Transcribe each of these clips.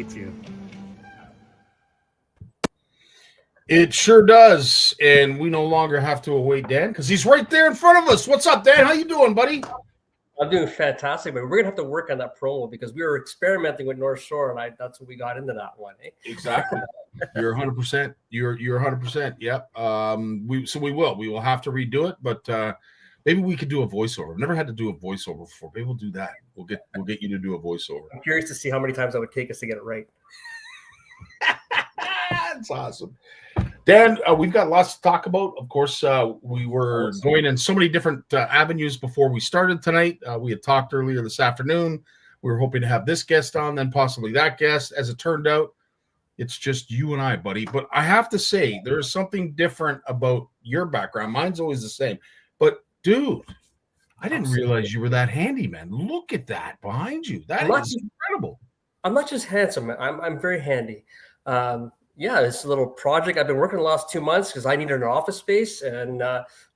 too. It sure does, and we no longer have to await Dan because he's right there in front of us. What's up, Dan? How you doing, buddy? I'm doing fantastic, but we're gonna have to work on that promo because we were experimenting with North Shore, and that's what we got into that one. Eh? Exactly. You're 100%. You're 100%. Yep. We will have to redo it, but maybe we could do a voiceover. I've never had to do a voiceover before. Maybe we'll do that. We'll get you to do a voiceover. I'm curious to see how many times that would take us to get it right. That's awesome. Dan, we've got lots to talk about. Of course, we were going in so many different avenues before we started tonight. We had talked earlier this afternoon. We were hoping to have this guest on, then possibly that guest. As it turned out, it's just you and I, buddy. But I have to say, there is something different about your background. Mine's always the same. But, dude, I didn't realize you were that handy, man. Look at that behind you. That is incredible. I'm not just handsome. I'm very handy. Yeah, it's a little project I've been working the last 2 months because I needed an office space and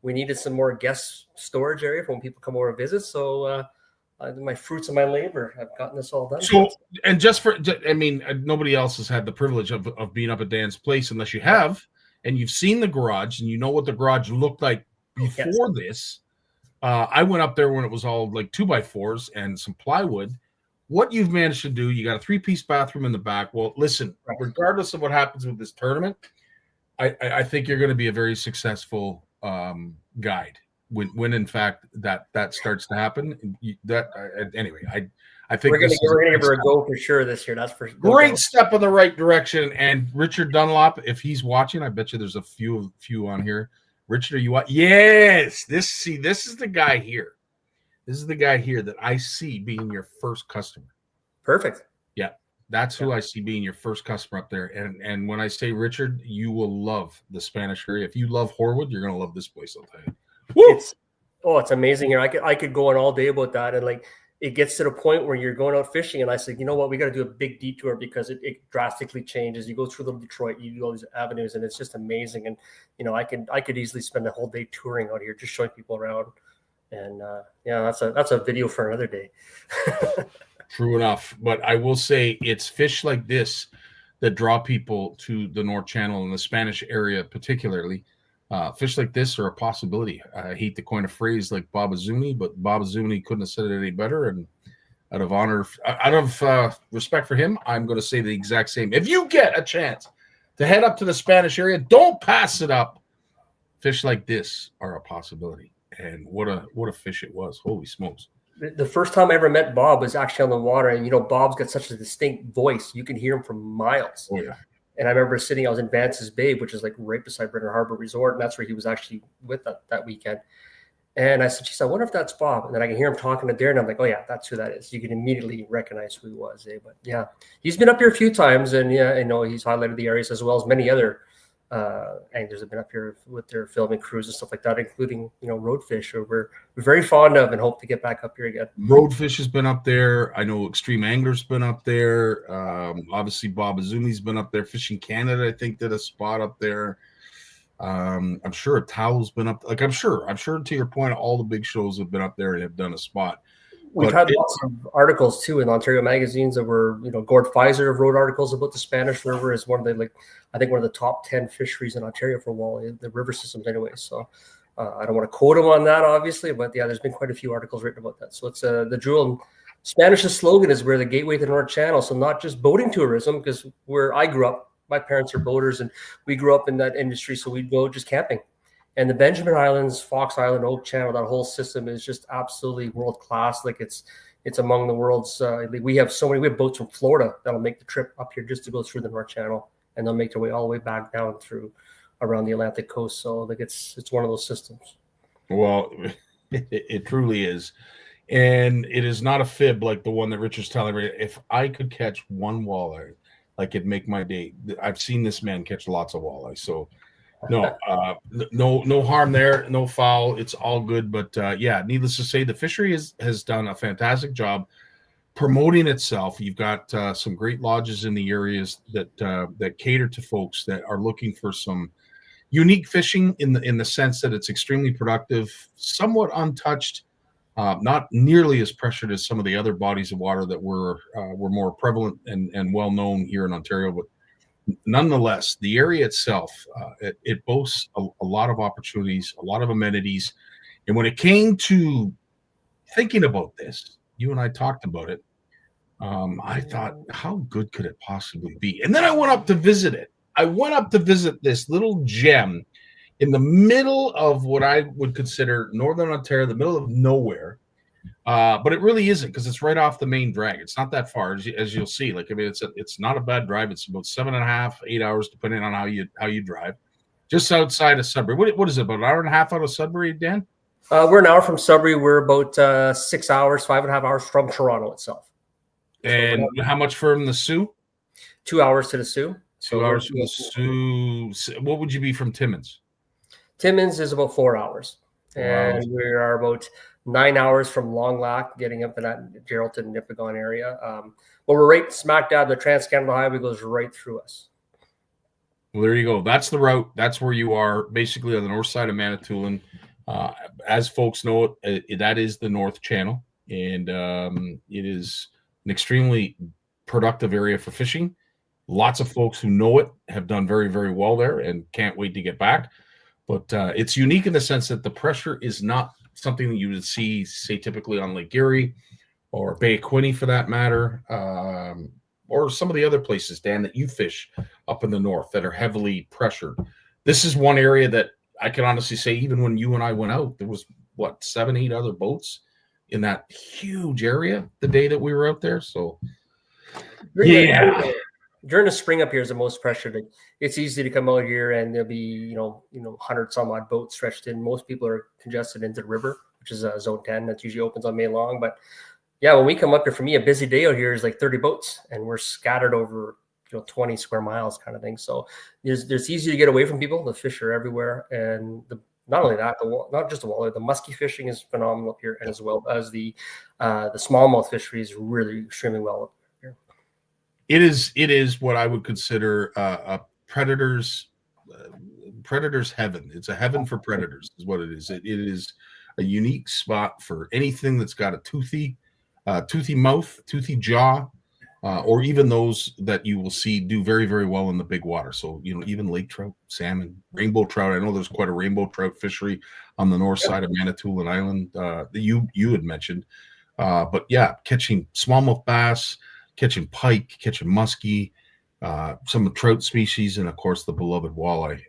we needed some more guest storage area for when people come over and visit. So my fruits of my labor, I've gotten this all done. So, and nobody else has had the privilege of being up at Dan's place unless you have, and you've seen the garage and you know what the garage looked like before this. I went up there when it was all like 2x4s and some plywood. What you've managed to do, you got a 3-piece bathroom in the back. Well, listen, regardless of what happens with this tournament, I think you're going to be a very successful guide when in fact that starts to happen. Anyway, I think we're going to give her a go for sure this year. That's for great step in the right direction. And Richard Dunlop, if he's watching, I bet you there's a few on here. Richard, are you watching? Yes. This is the guy here. This is the guy here that I see being your first customer. Perfect. Yeah, that's who I see being your first customer up there. And when I say Richard, you will love the Spanish area. If you love Horwood, you're going to love this place, I'll tell you. Woo! It's amazing here. I could go on all day about that. And like it gets to the point where you're going out fishing and I said, you know what, we got to do a big detour because it drastically changes. You go through Little Detroit, you do all these avenues, and it's just amazing. And I could easily spend a whole day touring out here, just showing people around. And that's a video for another day. True enough. But I will say it's fish like this that draw people to the North Channel and the Spanish area particularly. Fish like this are a possibility. I hate to coin a phrase like Bob Azuni, but Bob Azuni couldn't have said it any better. And out of respect for him, I'm going to say the exact same. If you get a chance to head up to the Spanish area, don't pass it up. Fish like this are a possibility. And what a fish it was. Holy smokes. The first time I ever met Bob was actually on the water. And, Bob's got such a distinct voice. You can hear him from miles. Oh, yeah. And I remember I was in Vance's Bay, which is like right beside Brenner Harbor Resort. And that's where he was actually with that weekend. And I said, geez, I wonder if that's Bob. And then I can hear him talking to Darren. And I'm like, oh, yeah, that's who that is. You can immediately recognize who he was. But, yeah, he's been up here a few times. And, yeah, I know he's highlighted the areas as well as many other anglers have been up here with their filming crews and stuff like that, including Roadfish, who we're very fond of and hope to get back up here again. Roadfish has been up there. I know Extreme Angler's been up there. Obviously Bob Azumi's been up there. Fishing Canada, I think, did a spot up there. I'm sure Towel's been up. Like I'm sure to your point, all the big shows have been up there and have done a spot. We've had lots of articles too in Ontario magazines that were, Gord Pfizer wrote articles about the Spanish River as one of the top 10 fisheries in Ontario for walleye, the river systems anyway. So I don't want to quote him on that, obviously, but yeah, there's been quite a few articles written about that. So it's the jewel. Spanish's slogan is we're the gateway to the North Channel. So not just boating tourism, because where I grew up, my parents are boaters and we grew up in that industry. So we'd go just camping. And the Benjamin Islands, Fox Island, Oak Channel, that whole system is just absolutely world class. Like it's among the world's. We have boats from Florida that'll make the trip up here just to go through the North Channel, and they'll make their way all the way back down through around the Atlantic coast. So like it's one of those systems. Well, it truly is, and it is not a fib like the one that Richard's telling me. If I could catch one walleye, like it'd make my day. I've seen this man catch lots of walleye, so. No harm there, no foul. It's all good. But yeah, needless to say, the fishery has done a fantastic job promoting itself. You've got some great lodges in the areas that cater to folks that are looking for some unique fishing in the sense that it's extremely productive, somewhat untouched, not nearly as pressured as some of the other bodies of water that were more prevalent and well known here in Ontario. But nonetheless, the area itself, it boasts a lot of opportunities, a lot of amenities. And when it came to thinking about this, you and I talked about it. I thought, how good could it possibly be? And then I went up to visit it. I went up to visit this little gem in the middle of what I would consider Northern Ontario, the middle of nowhere. But it really isn't, because it's right off the main drag. It's not that far, as you'll see. Like, I mean, it's not a bad drive. It's about 7.5, 8 hours, depending on how you drive. Just outside of Sudbury. What is it, about an hour and a half out of Sudbury, Dan? We're an hour from Sudbury. We're about 6 hours, 5.5 hours from Toronto itself. And how much from the Sioux? 2 hours to the Sioux. 2 hours from the Sioux. What would you be from Timmins? Timmins is about 4 hours. And we are about 9 hours from Long Lac, getting up to that Geraldton, Nipigon area. But we're right smack dab. The Trans-Canada Highway goes right through us. Well, there you go. That's the route. That's where you are, basically on the north side of Manitoulin. As folks know it, that is the North Channel. And it is an extremely productive area for fishing. Lots of folks who know it have done very, very well there and can't wait to get back. But it's unique in the sense that the pressure is not something that you would see, say, typically on Lake Erie or Bay of Quinte, for that matter, or some of the other places, Dan, that you fish up in the north that are heavily pressured. This is one area that I can honestly say, even when you and I went out, there was, 7, 8 other boats in that huge area the day that we were out there. So, During the spring up here is the most pressured. It's easy to come out here and there'll be, 100 some odd boats stretched in. Most people are congested into the river, which is zone 10. That usually opens on May Long. But yeah, when we come up here, for me, a busy day out here is like 30 boats, and we're scattered over 20 square miles kind of thing. So there's easy to get away from people. The fish are everywhere. And not only that, not just the walleye, the muskie fishing is phenomenal up here, and as well as the smallmouth fishery is really extremely well up here. It is what I would consider a predator's heaven. It's a heaven for predators, is what it is. It is a unique spot for anything that's got a toothy mouth, toothy jaw, or even those that you will see do very, very well in the big water. So, even lake trout, salmon, rainbow trout. I know there's quite a rainbow trout fishery on the north side of Manitoulin Island that you had mentioned. But yeah, catching smallmouth bass, catching pike, catching muskie, some of the trout species, and of course the beloved walleye.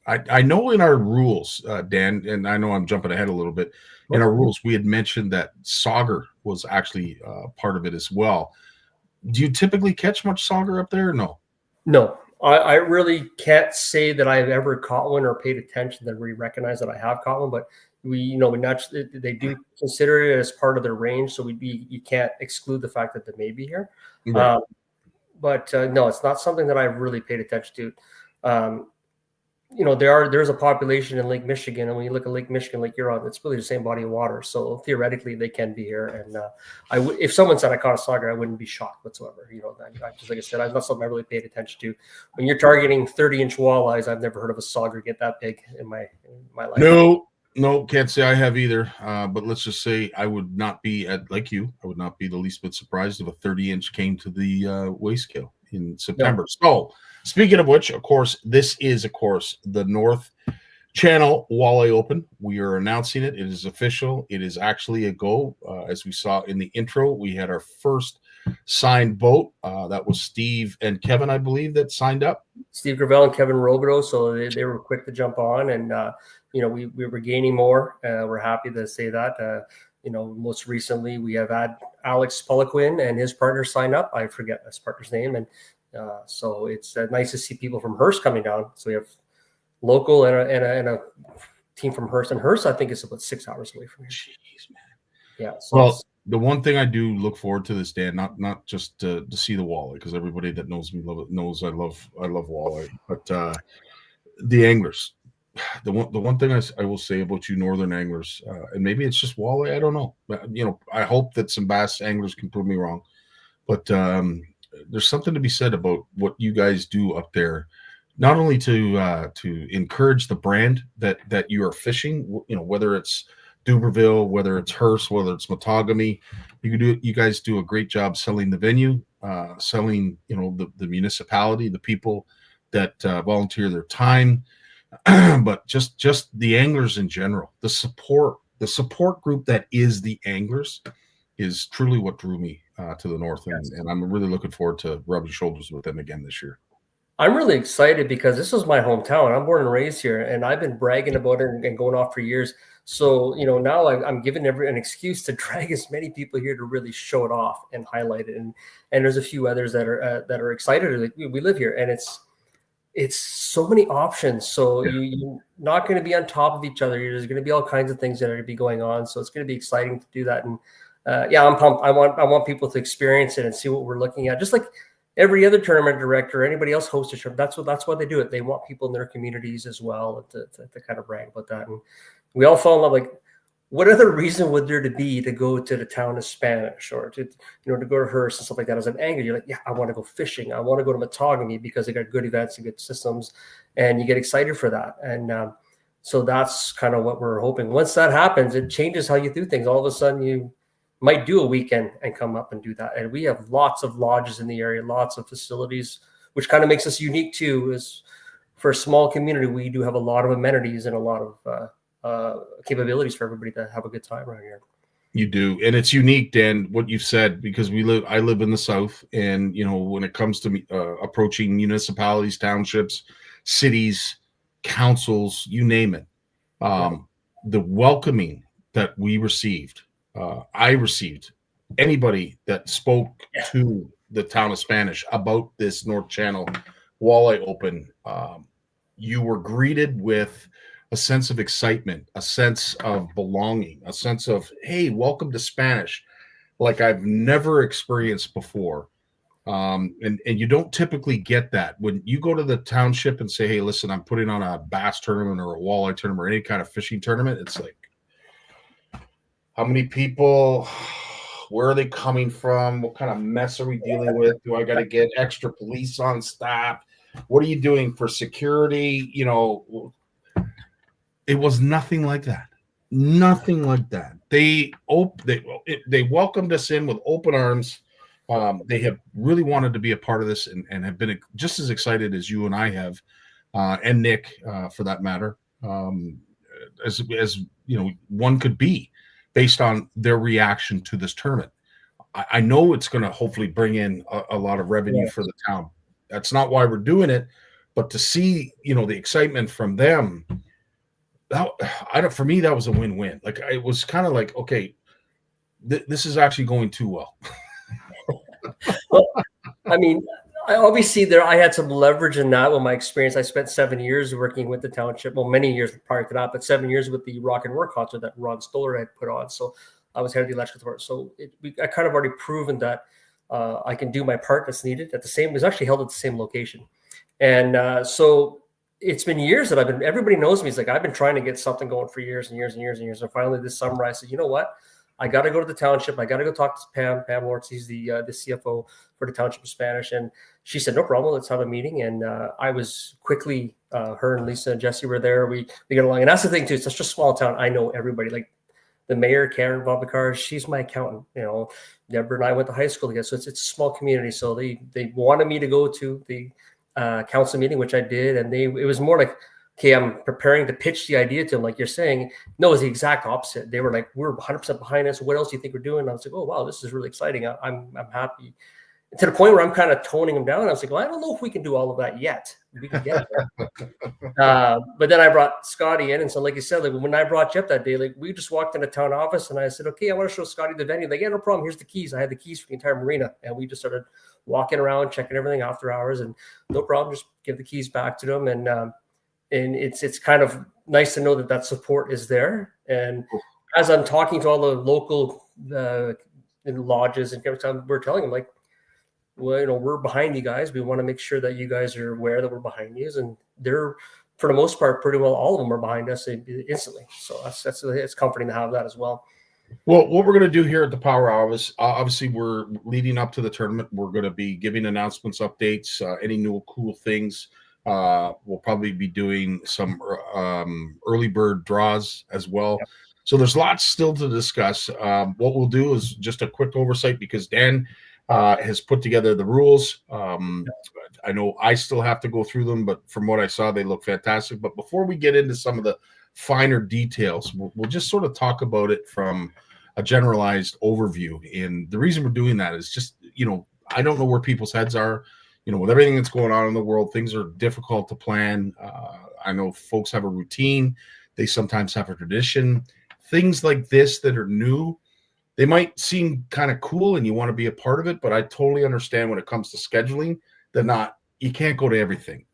I know in our rules, Dan, and I know I'm jumping ahead a little bit. In our rules, we had mentioned that sauger was actually part of it as well. Do you typically catch much sauger up there or no? No, I really can't say that I've ever caught one or paid attention that we recognize that I have caught one, but we naturally, they do consider it as part of their range. So you can't exclude the fact that they may be here. Right. But no, it's not something that I've really paid attention to. There's a population in Lake Michigan, and when you look at Lake Michigan, Lake Huron, it's really the same body of water. So theoretically, they can be here. And if someone said I caught a sauger, I wouldn't be shocked whatsoever. Just like I said, that's not something I really paid attention to. When you're targeting 30-inch walleyes, I've never heard of a sauger get that big in my life. No, can't say I have either. But let's just say I would not be like you. I would not be the least bit surprised if a 30-inch came to the weigh scale in September. Yeah. So, speaking of which, of course, this is, the North Channel Walleye Open. We are announcing it. It is official. It is actually a go. As we saw in the intro, we had our first signed boat. That was Steve and Kevin, I believe, that signed up. Steve Gravel and Kevin Robideau. So they were quick to jump on, and we were gaining more. We're happy to say that. Most recently we have had Alex Poliquin and his partner sign up. I forget his partner's name, and so it's nice to see people from Hearst coming down. So we have local and a team from Hearst, and Hearst I think is about 6 hours away from here. Jeez, man. Yeah. So well, the one thing I do look forward to this, Dan, not just to see the walleye, because everybody that knows me knows I love walleye, but the anglers. The one thing I will say about you northern anglers, and maybe it's just walleye, I don't know. I hope that some bass anglers can prove me wrong, but there's something to be said about what you guys do up there, not only to encourage the brand that you are fishing, whether it's Duberville, whether it's Hearst, whether it's Matagami. You guys do a great job selling the venue, selling, the municipality, the people that volunteer their time, but just the anglers in general, the support group that is the anglers is truly what drew me to the north, and I'm really looking forward to rubbing shoulders with them again this year. I'm really excited because this is my hometown. I'm born and raised here, and I've been bragging about it and going off for years. So, now I'm giving an excuse to drag as many people here to really show it off and highlight it. And there's a few others that are excited. Like, we live here, and it's so many options. So you're not going to be on top of each other. There's going to be all kinds of things that are going to be going on. So it's going to be exciting to do that. And I'm pumped. I want people to experience it and see what we're looking at. Just like every other tournament director or anybody else hosts a tournament, that's why they do it. They want people in their communities as well to kind of brag about that. And we all fall in love. Like, what other reason would there be to go to the town of Spanish or to go to Hearst and stuff like that as an angler? You're like, yeah, I want to go fishing. I want to go to Matagami because they got good events and good systems, and you get excited for that. And so that's kind of what we're hoping. Once that happens, it changes how you do things. All of a sudden, you might do a weekend and come up and do that. And we have lots of lodges in the area, lots of facilities, which kind of makes us unique too. Is for a small community, we do have a lot of amenities and a lot of capabilities for everybody to have a good time around here. You do, and it's unique, Dan, what you've said, because I live in the South, and when it comes to approaching municipalities, townships, cities, councils, you name it, the welcoming that we received. I received anybody that spoke to the town of Spanish about this North Channel Walleye Open. You were greeted with a sense of excitement, a sense of belonging, a sense of, hey, welcome to Spanish, like I've never experienced before. And you don't typically get that when you go to the township and say, hey, listen, I'm putting on a bass tournament or a walleye tournament or any kind of fishing tournament. It's like, how many people? Where are they coming from? What kind of mess are we dealing with? Do I got to get extra police on staff? What are you doing for security? It was nothing like that. Nothing like that. They welcomed us in with open arms. They have really wanted to be a part of this and have been just as excited as you and I have, and Nick, for that matter, as one could be, based on their reaction to this tournament. I know it's going to hopefully bring in a lot of revenue for the town. That's not why we're doing it, but to see, the excitement from them, for me, that was a win-win. Like, it was kind of like, okay, this is actually going too well. Well, I mean, I had some leverage in that with my experience. I spent 7 years working with the township. Well, many years prior to that, but 7 years with the Rock and Roll concert that Ron Stoller had put on. So I was head of the electrical department. So I kind of already proven that I can do my part that's needed. It was actually held at the same location. And so it's been years that everybody knows me. It's like, I've been trying to get something going for years and years and years and years. And finally this summer I said, you know what? I got to go to the township. I got to go talk to Pam Lawrence. He's the CFO for the Township of Spanish. And she said, no problem. Let's have a meeting. And I was quickly, her and Lisa and Jesse were there. We got along. And that's the thing too. It's such a small town. I know everybody. Like the mayor, Karen Bobakar, she's my accountant. Deborah and I went to high school together. So it's a small community. So they wanted me to go to the council meeting, which I did. And it was more like, okay, I'm preparing to pitch the idea to them, like you're saying. No, it was the exact opposite. They were like, we're 100% behind us. What else do you think we're doing? And I was like, oh, wow, this is really exciting. I'm happy. And to the point where I'm kind of toning them down. I was like, well, I don't know if we can do all of that yet. We can get there. But then I brought Scottie in. And so, like you said, like when I brought you up that day, like we just walked in the town office and I said, okay, I want to show Scottie the venue. Like, yeah, no problem. Here's the keys. I had the keys for the entire marina. And we just started walking around, checking everything after hours. And no problem, just give the keys back to them. And it's kind of nice to know that support is there. And as I'm talking to all the local lodges and every time we're telling them, like, well, we're behind you guys. We want to make sure that you guys are aware that we're behind you. And they're, for the most part, pretty well, all of them are behind us instantly. So it's comforting to have that as well. Well, what we're going to do here at the POW'er Hour is obviously we're leading up to the tournament. We're going to be giving announcements, updates, any new cool things. We'll probably be doing some early bird draws as well. So there's lots still to discuss. What we'll do is just a quick oversight because Dan has put together the rules. I know I still have to go through them, but from what I saw, they look fantastic. But before we get into some of the finer details, we'll just sort of talk about it from a generalized overview. And the reason we're doing that is just, I don't know where people's heads are. With everything that's going on in the world, things are difficult to plan. I know folks have a routine. They sometimes have a tradition. Things like this that are new, they might seem kind of cool and you want to be a part of it, but I totally understand when it comes to scheduling that you can't go to everything.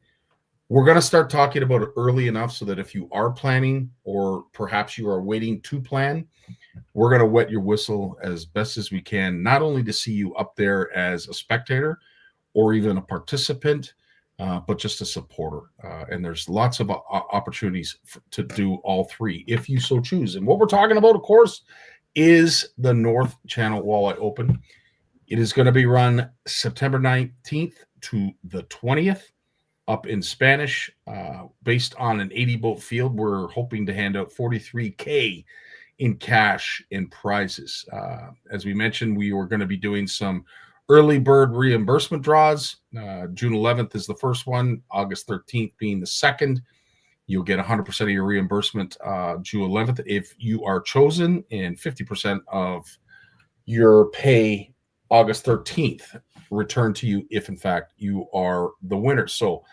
We're going to start talking about it early enough so that if you are planning or perhaps you are waiting to plan, we're going to wet your whistle as best as we can, not only to see you up there as a spectator or even a participant, but just a supporter. And there's lots of opportunities to do all three if you so choose. And what we're talking about, of course, is the North Channel Walleye Open. It is going to be run September 19th to the 20th up in Spanish, based on an 80-boat field. We're hoping to hand out $43K in cash and prizes. As we mentioned, we were going to be doing some early bird reimbursement draws. June 11th is the first one, August 13th being the second. You'll get 100% of your reimbursement June 11th if you are chosen, and 50% of your pay August 13th returned to you if, in fact, you are the winner. So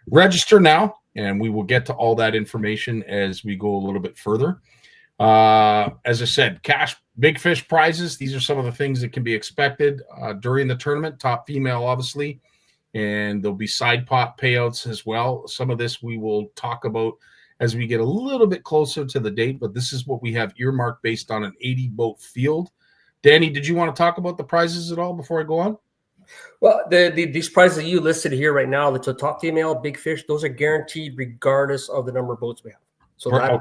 register now, and we will get to all that information as we go a little bit further. As I said, cash, big fish prizes. These are some of the things that can be expected during the tournament. Top female, obviously, and there'll be side pot payouts as well. Some of this we will talk about as we get a little bit closer to the date, but this is what we have earmarked based on an 80-boat field. Danny, did you want to talk about the prizes at all before I go on? Well, these prizes that you listed here right now, the top female, big fish, those are guaranteed regardless of the number of boats we have. So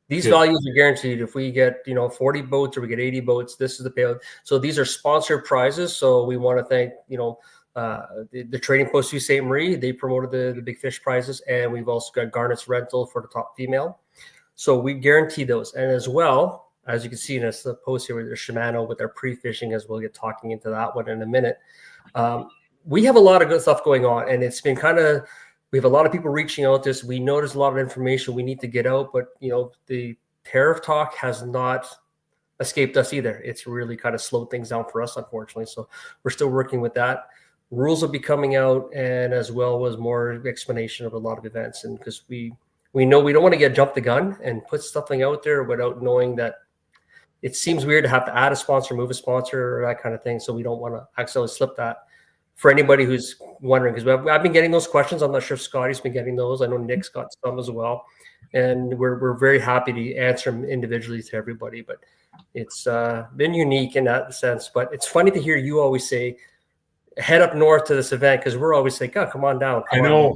these values are guaranteed. If we get 40 boats or we get 80 boats, this is the payout. So these are sponsored prizes. So we want to thank the Trading Post Sault Ste. Marie. They promoted the big fish prizes, and we've also got Garnet's Rental for the top female. So we guarantee those, and as well, as you can see in this post here with their Shimano with their pre-fishing, as we'll get talking into that one in a minute. We have a lot of good stuff going on, and it's been we have a lot of people reaching out to us. We know there's a lot of information we need to get out, but the tariff talk has not escaped us either. It's really kind of slowed things down for us, unfortunately. So we're still working with that. Rules will be coming out, and as well as more explanation of a lot of events. And because we know we don't want to jump the gun and put something out there without knowing that. It seems weird to have to add a sponsor, move a sponsor, or that kind of thing. So we don't want to accidentally slip that. For anybody who's wondering, because I've been getting those questions. I'm not sure if Scottie's been getting those. I know Nick's got some as well. And we're very happy to answer them individually to everybody. But it's been unique in that sense. But it's funny to hear you always say, head up north to this event, because we're always like, oh, come on down. I know.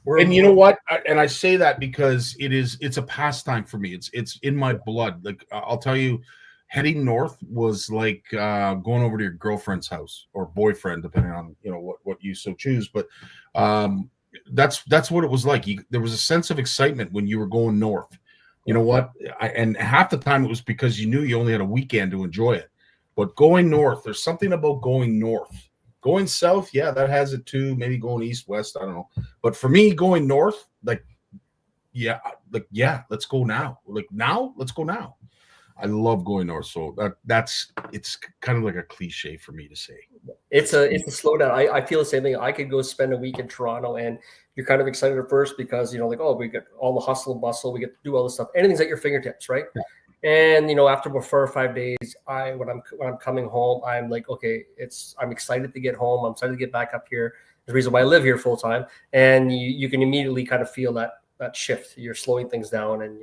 And you know what? And I say that because it's a pastime for me. It's in my blood. Like, I'll tell you, heading north was like going over to your girlfriend's house or boyfriend, depending on what you so choose. But that's what it was like. There was a sense of excitement when you were going north. You know what? And half the time it was because you knew you only had a weekend to enjoy it. But going north, there's something about going north. Going south, yeah, that has it too. Maybe going east, west, I don't know. But for me, going north, let's go now. Let's go now. I love going north, so it's kind of like a cliche for me to say. It's a slowdown. I feel the same thing. I could go spend a week in Toronto, and you're kind of excited at first because we get all the hustle and bustle, we get to do all this stuff. Anything's at your fingertips, right? Yeah. And after 4 or 5 days, when I'm coming home, I'm like, okay, I'm excited to get home. I'm excited to get back up here. The reason why I live here full time, and you can immediately kind of feel that shift. You're slowing things down, and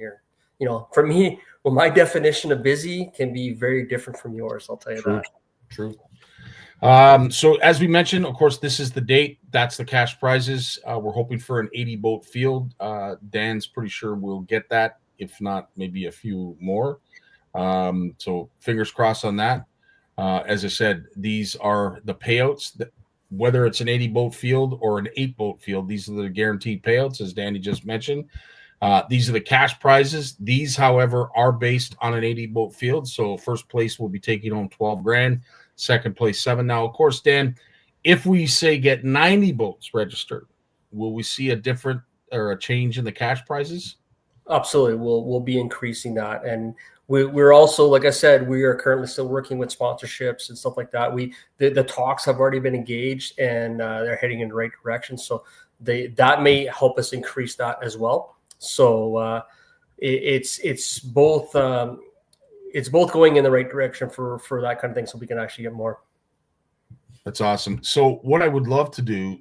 for me, well, my definition of busy can be very different from yours. I'll tell you that. True. So as we mentioned, of course, this is the date. That's the cash prizes. We're hoping for an 80-boat field. Dan's pretty sure we'll get that. If not, maybe a few more. So fingers crossed on that. As I said, these are the payouts. Whether it's an 80-boat field or an 8-boat field, these are the guaranteed payouts, as Danny just mentioned. These are the cash prizes. These, however, are based on an 80 boat field. So first place will be taking home 12 grand, second place 7. Now, of course, Dan, if we say get 90 boats registered, will we see a different or a change in the cash prizes? Absolutely, we'll be increasing that, and we're also, like I said, we are currently still working with sponsorships and stuff like that. The talks have already been engaged, and they're heading in the right direction. So that may help us increase that as well. So it's both going in the right direction for that kind of thing, so we can actually get more. That's awesome. So what I would love to do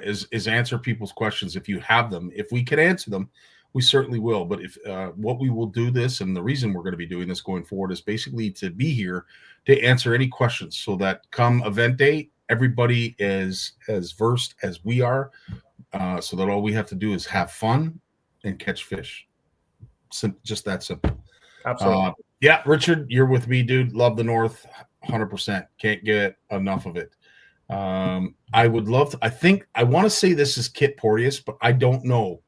is answer people's questions if you have them. If we can answer them, we certainly will. But if what we will do this, and the reason we're going to be doing this going forward, is basically to be here to answer any questions, so that come event day, everybody is as versed as we are, so that all we have to do is have fun and catch fish. Just that simple. Absolutely. Yeah, Richard, you're with me, dude. Love the North, 100%. Can't get enough of it. I would love to. I want to say this is Kit Porteous, but I don't know.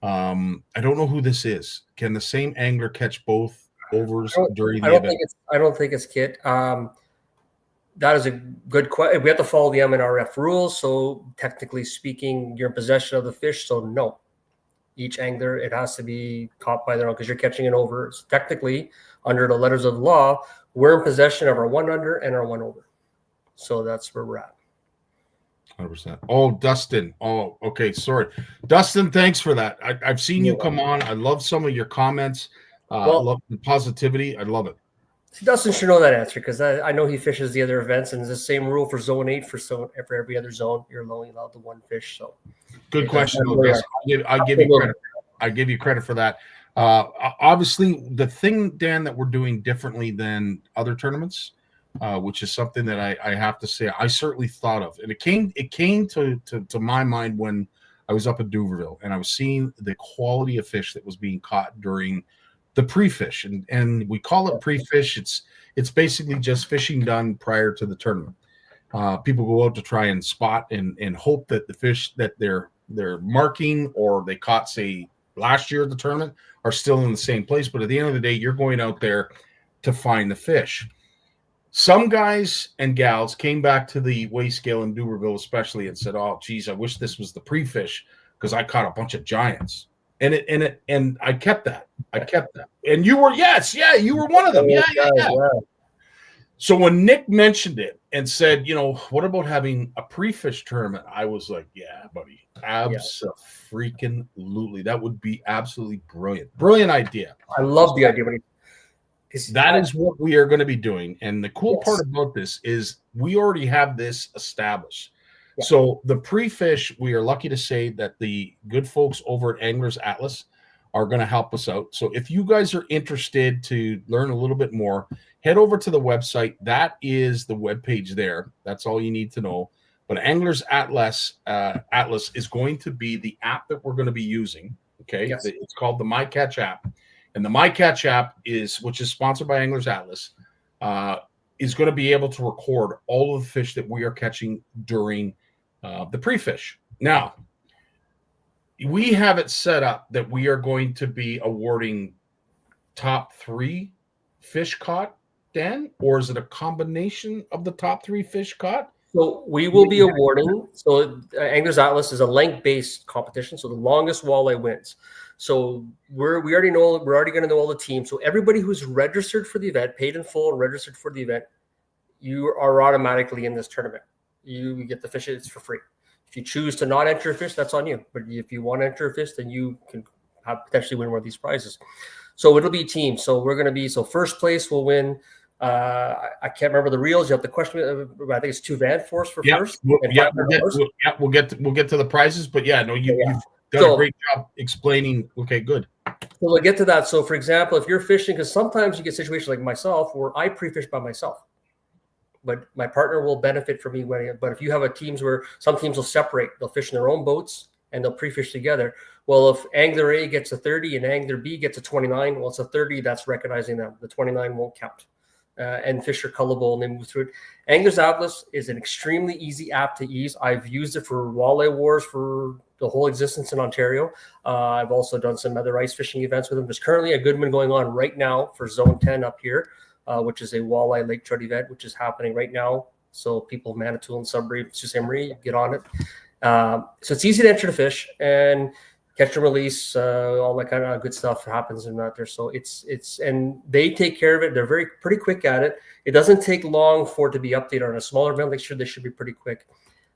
I don't know who this is. Can the same angler catch both overs during the event? I don't think it's Kit. That is a good question. We have to follow the MNRF rules. So technically speaking, you're in possession of the fish. So no, each angler, it has to be caught by their own, because you're catching an over. So technically, under the letters of the law, we're in possession of our 1 under and our 1 over. So that's where we're at. 100%. Oh, Dustin. Oh, okay. Sorry. Dustin, thanks for that. I've seen you come on. I love some of your comments. Love the positivity. I love it. Dustin should know that answer, because I know he fishes the other events, and it's the same rule for zone 8 for every other zone. You're only allowed the 1 fish. So good question. I give you credit. I give you credit for that. Obviously, the thing, Dan, that we're doing differently than other tournaments, which is something that I have to say I certainly thought of, and it came to my mind when I was up at Duverville, and I was seeing the quality of fish that was being caught during the pre-fish, and we call it pre-fish. It's basically just fishing done prior to the tournament. People go out to try and spot and hope that the fish that they're marking, or they caught, say, last year at the tournament, are still in the same place. But at the end of the day, you're going out there to find the fish. Some guys and gals came back to the weigh scale in Duverville especially and said, "Oh, geez, I wish this was the pre-fish, because I caught a bunch of giants." And I kept that. And you were, you were one of them. Yeah. So when Nick mentioned it and said, what about having a pre-fish tournament? I was like, yeah, buddy, absolutely. That would be absolutely brilliant. Brilliant idea. I love the idea. That is what we are going to be doing. And the cool part about this is we already have this established. Yeah. So the pre-fish, we are lucky to say that the good folks over at Anglers Atlas are going to help us out. So if you guys are interested to learn a little bit more, head over to the website. That is the webpage there. That's all you need to know. But Anglers Atlas is going to be the app that we're going to be using. Okay. Yes. It's called the MyCatch app. And the MyCatch app which is sponsored by Anglers Atlas, is going to be able to record all of the fish that we are catching during the pre-fish. Now, we have it set up that we are going to be awarding top 3 fish caught, Dan, or is it a combination of the top 3 fish caught? So we will be awarding. So Anglers Atlas is a length-based competition. So the longest walleye wins. So we already know, we're already going to know all the teams. So everybody who's registered for the event, paid in full and registered for the event, you are automatically in this tournament. You get the fish, it's for free. If you choose to not enter a fish, that's on you. But if you want to enter a fish, then you can potentially win one of these prizes. So it'll be teams. So we're going to be, first place will win. I can't remember the reels. You have the question. I think it's 2 Van Force for first. We'll get to the prizes. But you've done a great job explaining. Okay, good. So we'll get to that. So for example, if you're fishing, because sometimes you get situations like myself where I pre-fish by myself, but my partner will benefit from me winning it. But if you have teams where some teams will separate, they'll fish in their own boats and they'll pre-fish together. Well, if Angler A gets a 30 and Angler B gets a 29, well, it's a 30 that's recognizing them. The 29 won't count. and fish are colorable and they move through it. Anglers Atlas is an extremely easy app to use. I've used it for Walleye Wars for the whole existence in Ontario. I've also done some other ice fishing events with them. There's currently a good one going on right now for Zone 10 up here, which is a walleye lake trout event, which is happening right now. So people, Manitou and Sudbury, Sault Ste. Marie, get on it. So it's easy to enter the fish and catch and release, all that kind of good stuff happens in that there. So it's and they take care of it. They're pretty quick at it. It doesn't take long for it to be updated on a smaller event. Like sure, they should be pretty quick.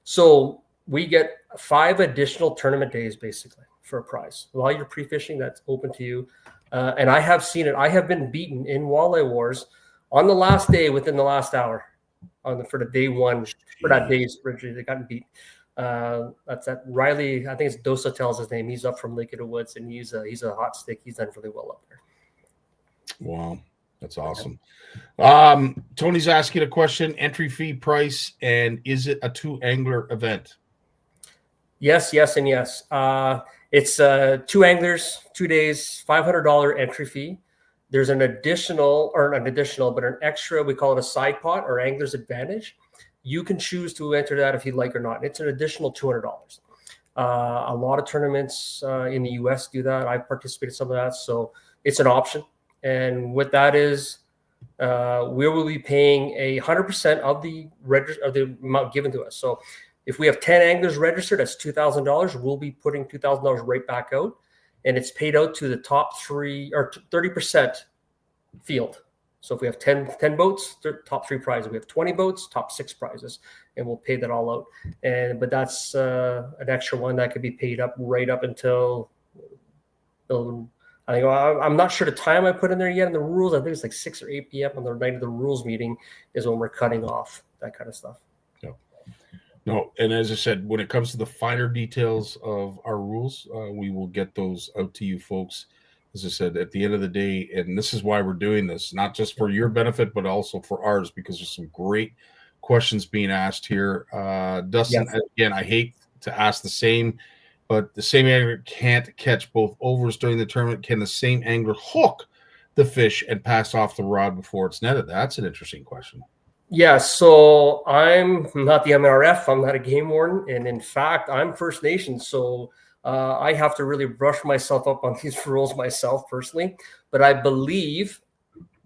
So we get 5 additional tournament days basically for a prize. While you're pre-fishing, that's open to you. And I have seen it. I have been beaten in Walleye Wars on the last day within the last hour for the day one for that day's originally they got beat. That's that Riley. I think it's Dosa tells his name. He's up from Lake of the Woods, and he's a hot stick. He's done really well up there. Wow, that's awesome. Tony's asking a question: entry fee, price, and is it a 2-angler event? Yes, and yes. It's 2 anglers, 2 days, $500 entry fee. There's an extra. We call it a side pot or angler's advantage. You can choose to enter that if you like or not. It's an additional $200. A lot of tournaments in the U.S. do that. I've participated in some of that, so it's an option. And what that is, we will be paying 100% of the amount given to us. So if we have 10 anglers registered, that's $2,000. We'll be putting $2,000 right back out, and it's paid out to the top 3 or 30% field. So if we have 10 boats, top 3 prizes. We have 20 boats, top 6 prizes, and we'll pay that all out. But that's an extra one that could be paid up right up until I'm not sure the time I put in there yet in the rules. I think it's like 6 or 8 p.m. on the night of the rules meeting is when we're cutting off that kind of stuff. No, and as I said, when it comes to the finer details of our rules, we will get those out to you folks. As I said, at the end of the day, and this is why we're doing this, not just for your benefit, but also for ours, because there's some great questions being asked here. Dustin, yes. Again, I hate to ask the same, but the same angler can't catch both overs during the tournament. Can the same angler hook the fish and pass off the rod before it's netted? That's an interesting question. Yeah, so I'm not the MRF. I'm not a game warden. And in fact, I'm First Nations. So I have to really brush myself up on these rules myself personally. But I believe,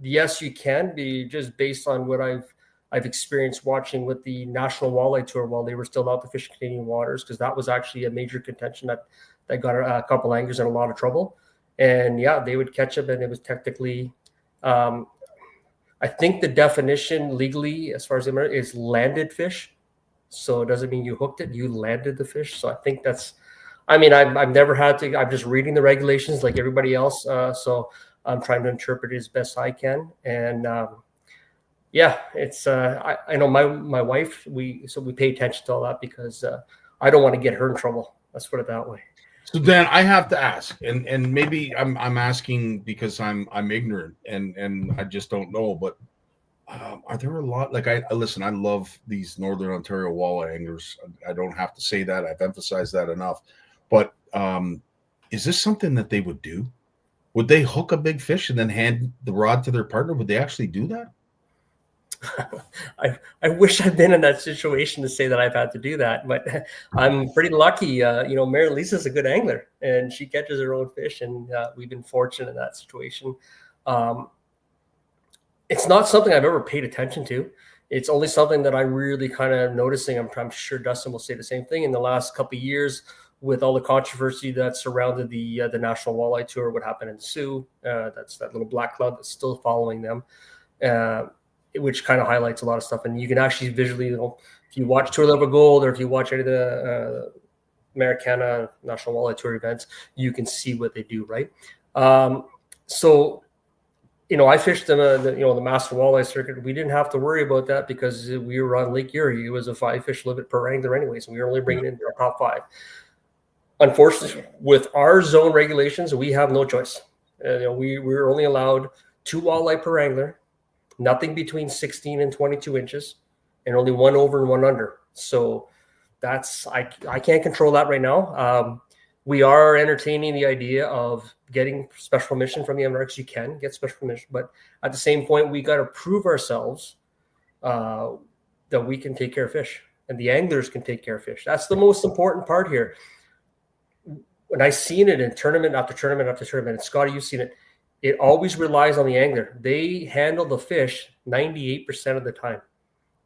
yes, you can be just based on what I've experienced watching with the National Walleye Tour while they were still out to fish Canadian waters, because that was actually a major contention that got a couple anglers in a lot of trouble. And yeah, they would catch them, and it was technically I think the definition legally, as far as I'm is landed fish. So it doesn't mean you hooked it, you landed the fish. So I think that's, I've never had to, I'm just reading the regulations like everybody else. So I'm trying to interpret it as best I can. And yeah, it's, I know my wife, we pay attention to all that because I don't want to get her in trouble. Let's put it that way. So Dan, I have to ask, and maybe I'm asking because I'm ignorant and I just don't know, but are there a lot, like I listen, I love these Northern Ontario walleye anglers. I don't have to say that. I've emphasized that enough. But is this something that they would do? Would they hook a big fish and then hand the rod to their partner? Would they actually do that? I wish I'd been in that situation to say that I've had to do that, but I'm pretty lucky. Mary Lisa's a good angler and she catches her own fish, and we've been fortunate in that situation. It's not something I've ever paid attention to. It's only something that I'm really kind of noticing. I'm sure Dustin will say the same thing in the last couple of years with all the controversy that surrounded the National Walleye Tour, what happened in Sioux. That's that little black cloud that's still following them. Which kind of highlights a lot of stuff. And you can actually visually, if you watch Tour Level Gold or if you watch any of the Americana National Walleye Tour events, you can see what they do, right? So, I fished the Master Walleye Circuit. We didn't have to worry about that because we were on Lake Erie. It was a 5-fish limit per angler anyways, and we were only bringing in our top 5. Unfortunately, with our zone regulations, we have no choice. We're only allowed 2 walleye per angler, nothing between 16 and 22 inches, and only 1 over and 1 under. So that's, I can't control that right now. We are entertaining the idea of getting special permission from the MRX. You can get special permission, but at the same point, we got to prove ourselves that we can take care of fish and the anglers can take care of fish. That's the most important part here. When I've seen it in tournament after tournament after tournament, and Scottie, you've seen it, it always relies on the angler. They handle the fish 98% of the time.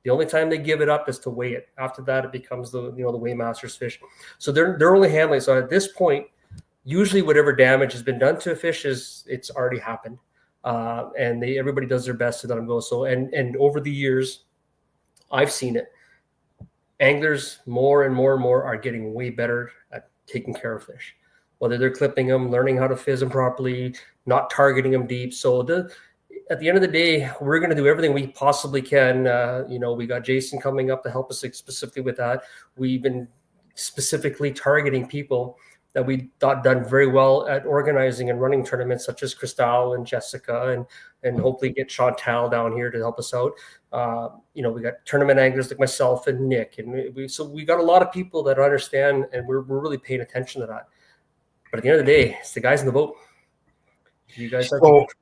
The only time they give it up is to weigh it. After that, it becomes the weighmaster's fish. So they're only handling. So at this point, usually whatever damage has been done to a fish it's already happened, and everybody does their best to let them go. So and over the years, I've seen it. Anglers more and more and more are getting way better at taking care of fish, whether they're clipping them, learning how to fizz them properly, not targeting them deep. So at the end of the day, we're going to do everything we possibly can. We got Jason coming up to help us specifically with that. We've been specifically targeting people that we thought done very well at organizing and running tournaments, such as Cristal and Jessica, and hopefully get Chantal down here to help us out. We got tournament anglers like myself and Nick, and we got a lot of people that understand, and we're really paying attention to that. But at the end of the day, it's the guys in the boat. You guys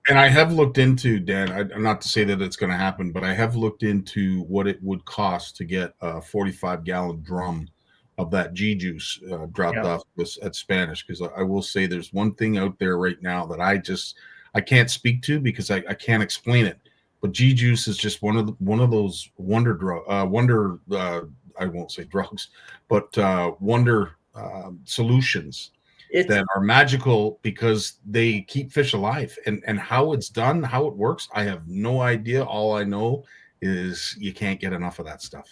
and I have looked into, Dan, I'm not to say that it's going to happen, but I have looked into what it would cost to get a 45-gallon drum of that G juice dropped off at Spanish, because I will say there's one thing out there right now that I can't speak to because I can't explain it. But G juice is just one of those wonder I won't say drugs, but wonder solutions that are magical because they keep fish alive. And how it's done, how it works, I have no idea. All I know is you can't get enough of that stuff.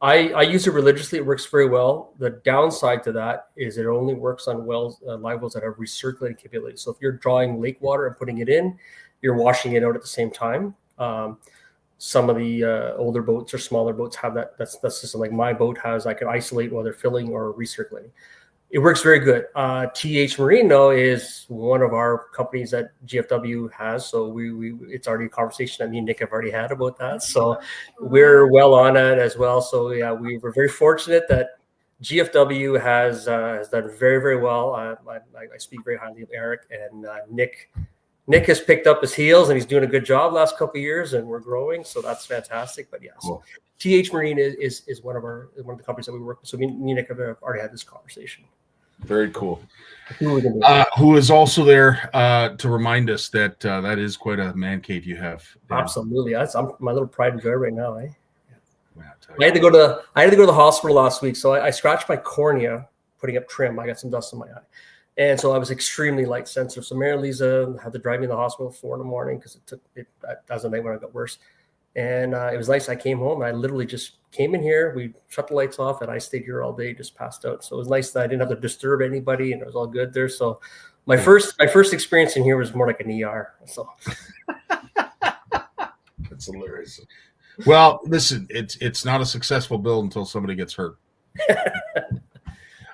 I use it religiously. It works very well. The downside to that is it only works on wells, live wells that have recirculating capability. So if you're drawing lake water and putting it in, you're washing it out at the same time. Some of the older boats or smaller boats have that. That's system. Like my boat has, I can isolate whether filling or recirculating. It works very good. TH Marine, though, is one of our companies that GFW has. So it's already a conversation that me and Nick have already had about that. So we're well on it as well. So yeah, we were very fortunate that GFW has done very, very well. I speak very highly of Eric, and Nick. Nick has picked up his heels and he's doing a good job last couple of years, and we're growing. So that's fantastic. But yeah, so TH Marine is one of the companies that we work with. So me and Nick have already had this conversation. Very cool. Who is also there to remind us that that is quite a man cave you have. Dan. Absolutely. I'm my little pride and joy right now, eh? Yeah. I had to go to the hospital last week. So I scratched my cornea putting up trim. I got some dust in my eye. And so I was extremely light sensitive. So Mary Lisa had to drive me to the hospital at 4 a.m. because that was the night when I got worse. And it was nice. I came home. I literally just came in here. We shut the lights off, and I stayed here all day, just passed out. So it was nice that I didn't have to disturb anybody, and it was all good there. So my first experience in here was more like an ER. So that's hilarious. Well, listen, it's not a successful build until somebody gets hurt.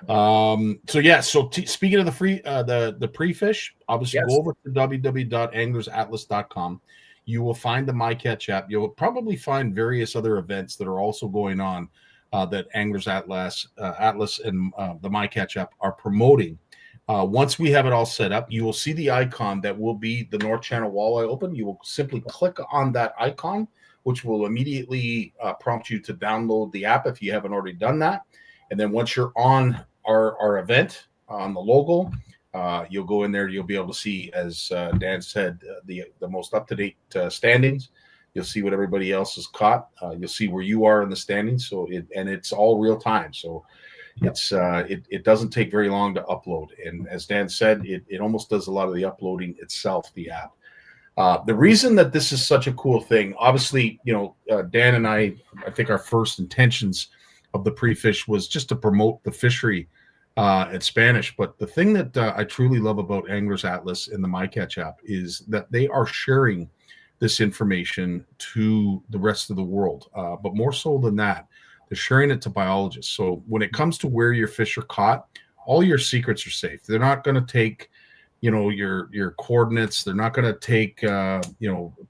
Speaking of the free the pre-fish, obviously go over to www.anglersatlas.com. You will find the MyCatch app. You'll probably find various other events that are also going on that Anglers Atlas and the MyCatch app are promoting. Once we have it all set up, you will see the icon that will be the North Channel Walleye Open. You will simply click on that icon, which will immediately prompt you to download the app if you haven't already done that. And then once you're on our event on the logo, you'll go in there. You'll be able to see, as Dan said, the most up-to-date standings. You'll see what everybody else has caught. You'll see where you are in the standings. So it's all real time. So it doesn't take very long to upload. And as Dan said, it almost does a lot of the uploading itself, the app. The reason that this is such a cool thing, obviously, Dan and I think our first intentions of the pre-fish was just to promote the fishery at Spanish. But the thing that I truly love about Anglers Atlas and the MyCatch app is that they are sharing this information to the rest of the world. But more so than that, they're sharing it to biologists. So when it comes to where your fish are caught, all your secrets are safe. They're not going to take, your coordinates. They're not going to take,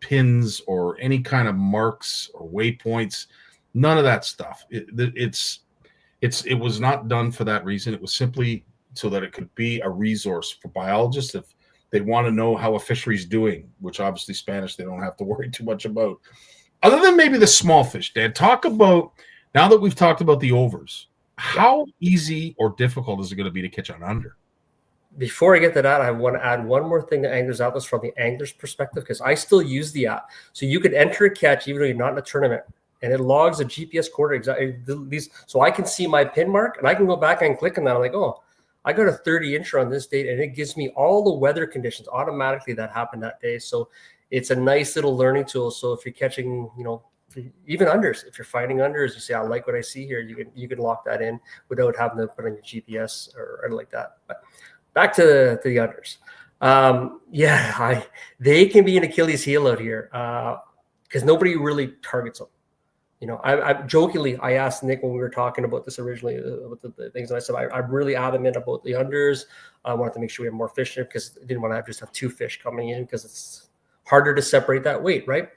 pins or any kind of marks or waypoints. None of that stuff. It was not done for that reason. It was simply so that it could be a resource for biologists if they want to know how a fishery is doing, which obviously Spanish they don't have to worry too much about. Other than maybe the small fish, Dan, talk about, now that we've talked about the overs, how easy or difficult is it going to be to catch on under? Before I get to that, I want to add one more thing to Anglers Atlas from the angler's perspective, because I still use the app. So you could enter a catch even though you're not in a tournament, and it logs a GPS coordinate exactly. So I can see my pin mark, and I can go back and click on that. I'm like, oh, I got a 30-incher on this date, and it gives me all the weather conditions automatically that happened that day. So it's a nice little learning tool. So if you're catching, even unders, if you're finding unders, you say, I like what I see here, you can lock that in without having to put on your GPS or like that. But back to the unders. They can be an Achilles heel out here because nobody really targets them. I jokingly, I asked Nick when we were talking about this originally, about the things, and I said, I'm really adamant about the unders. I wanted to make sure we have more fish in it because I didn't want to just have two fish coming in because it's harder to separate that weight, right?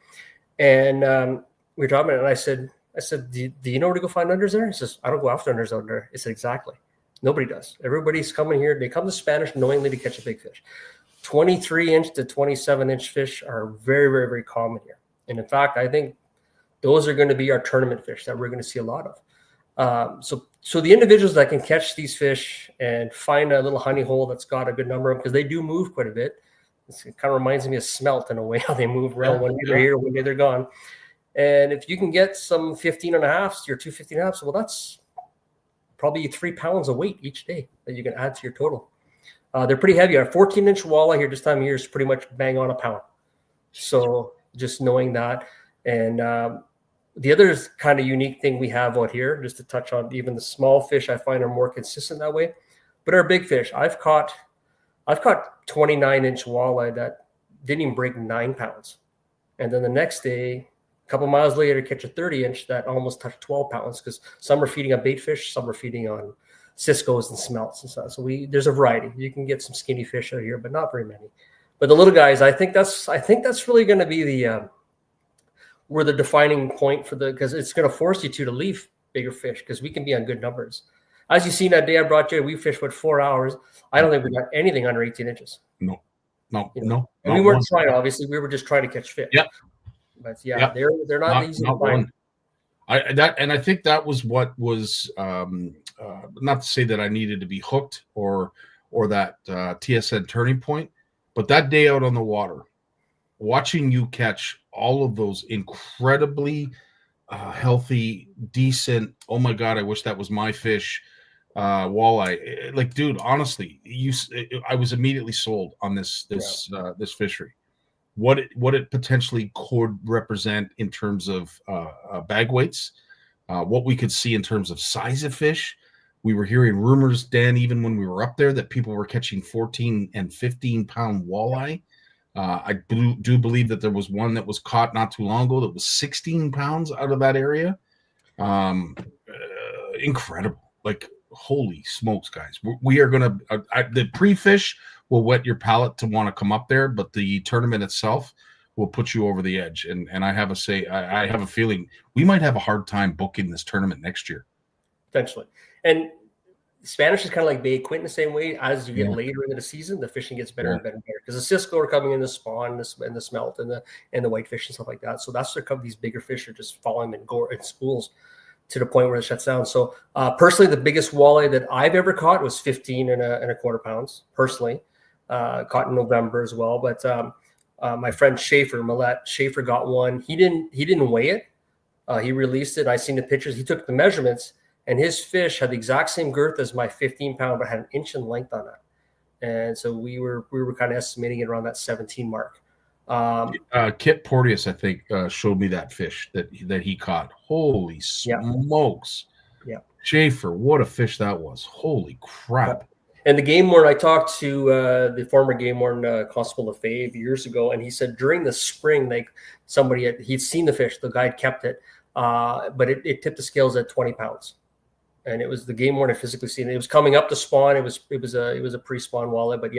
And we were talking about it, and I said, do you know where to go find unders there? He says, I don't go after unders out there. I said, exactly. Nobody does. Everybody's coming here. They come to Spanish knowingly to catch a big fish. 23-inch to 27-inch fish are very, very, very common here. And in fact, I think those are going to be our tournament fish that we're going to see a lot of. So the individuals that can catch these fish and find a little honey hole that's got a good number of them, because they do move quite a bit. It kind of reminds me of smelt in a way, how they move around. One day they're here, one day they're gone. And if you can get some 15.5s, your 2 15.5s, well, that's probably 3 pounds of weight each day that you can add to your total. They're pretty heavy. Our 14-inch walleye here this time of year is pretty much bang on a pound. So just knowing that. And the other kind of unique thing we have out here, just to touch on, even the small fish I find are more consistent that way. But our big fish, I've caught 29-inch walleye that didn't even break 9 pounds. And then the next day, a couple miles later, catch a 30-inch that almost touched 12 pounds because some are feeding on bait fish, some are feeding on ciscos and smelts and stuff. So there's a variety. You can get some skinny fish out here, but not very many. But the little guys, I think that's really going to be the where the defining point because it's going to force you to leave bigger fish because we can be on good numbers. As you seen that day I brought you, we fished for 4 hours. I don't think we got anything under 18 inches. No. And we weren't trying, obviously. We were just trying to catch fish. Yeah. But they're not easy to find. I think that was what was not to say that I needed to be hooked or that TSN turning point, but that day out on the water, watching you catch all of those incredibly healthy, decent, oh my God, I wish that was my fish, walleye. Like, dude, honestly, I was immediately sold on this fishery. What it potentially could represent in terms of bag weights, what we could see in terms of size of fish. We were hearing rumors, Dan, even when we were up there, that people were catching 14 and 15-pound walleye. I do believe that there was one that was caught not too long ago that was 16 pounds out of that area. Incredible. Like, holy smokes, guys. We are going to the pre-fish will whet your palate to want to come up there, but the tournament itself will put you over the edge. And I have a feeling we might have a hard time booking this tournament next year. Potentially. And Spanish is kind of like Bay Quint in the same way. As you get later into the season, the fishing gets better and better and better because the cisco are coming in, the spawn and the smelt and the whitefish and stuff like that. So that's where these bigger fish are just following in schools to the point where it shuts down. So personally, the biggest walleye that I've ever caught was 15 and a quarter pounds. Personally, caught in November as well. But my friend Schaefer got one. He didn't weigh it. He released it. I seen the pictures. He took the measurements. And his fish had the exact same girth as my 15-pound, but had an inch in length on it. And so we were kind of estimating it around that 17 mark. Kit Porteous, I think, showed me that fish that he caught. Holy smokes! Yeah, Schaefer, what a fish that was! Holy crap! Yeah. And the game warden, I talked to the former game warden, Constable Lefebvre, years ago, and he said during the spring, like he'd seen the fish, the guy had kept it, but it tipped the scales at 20 pounds. And it was the game warden physically seen it. It was coming up to spawn. It was a pre-spawn walleye, but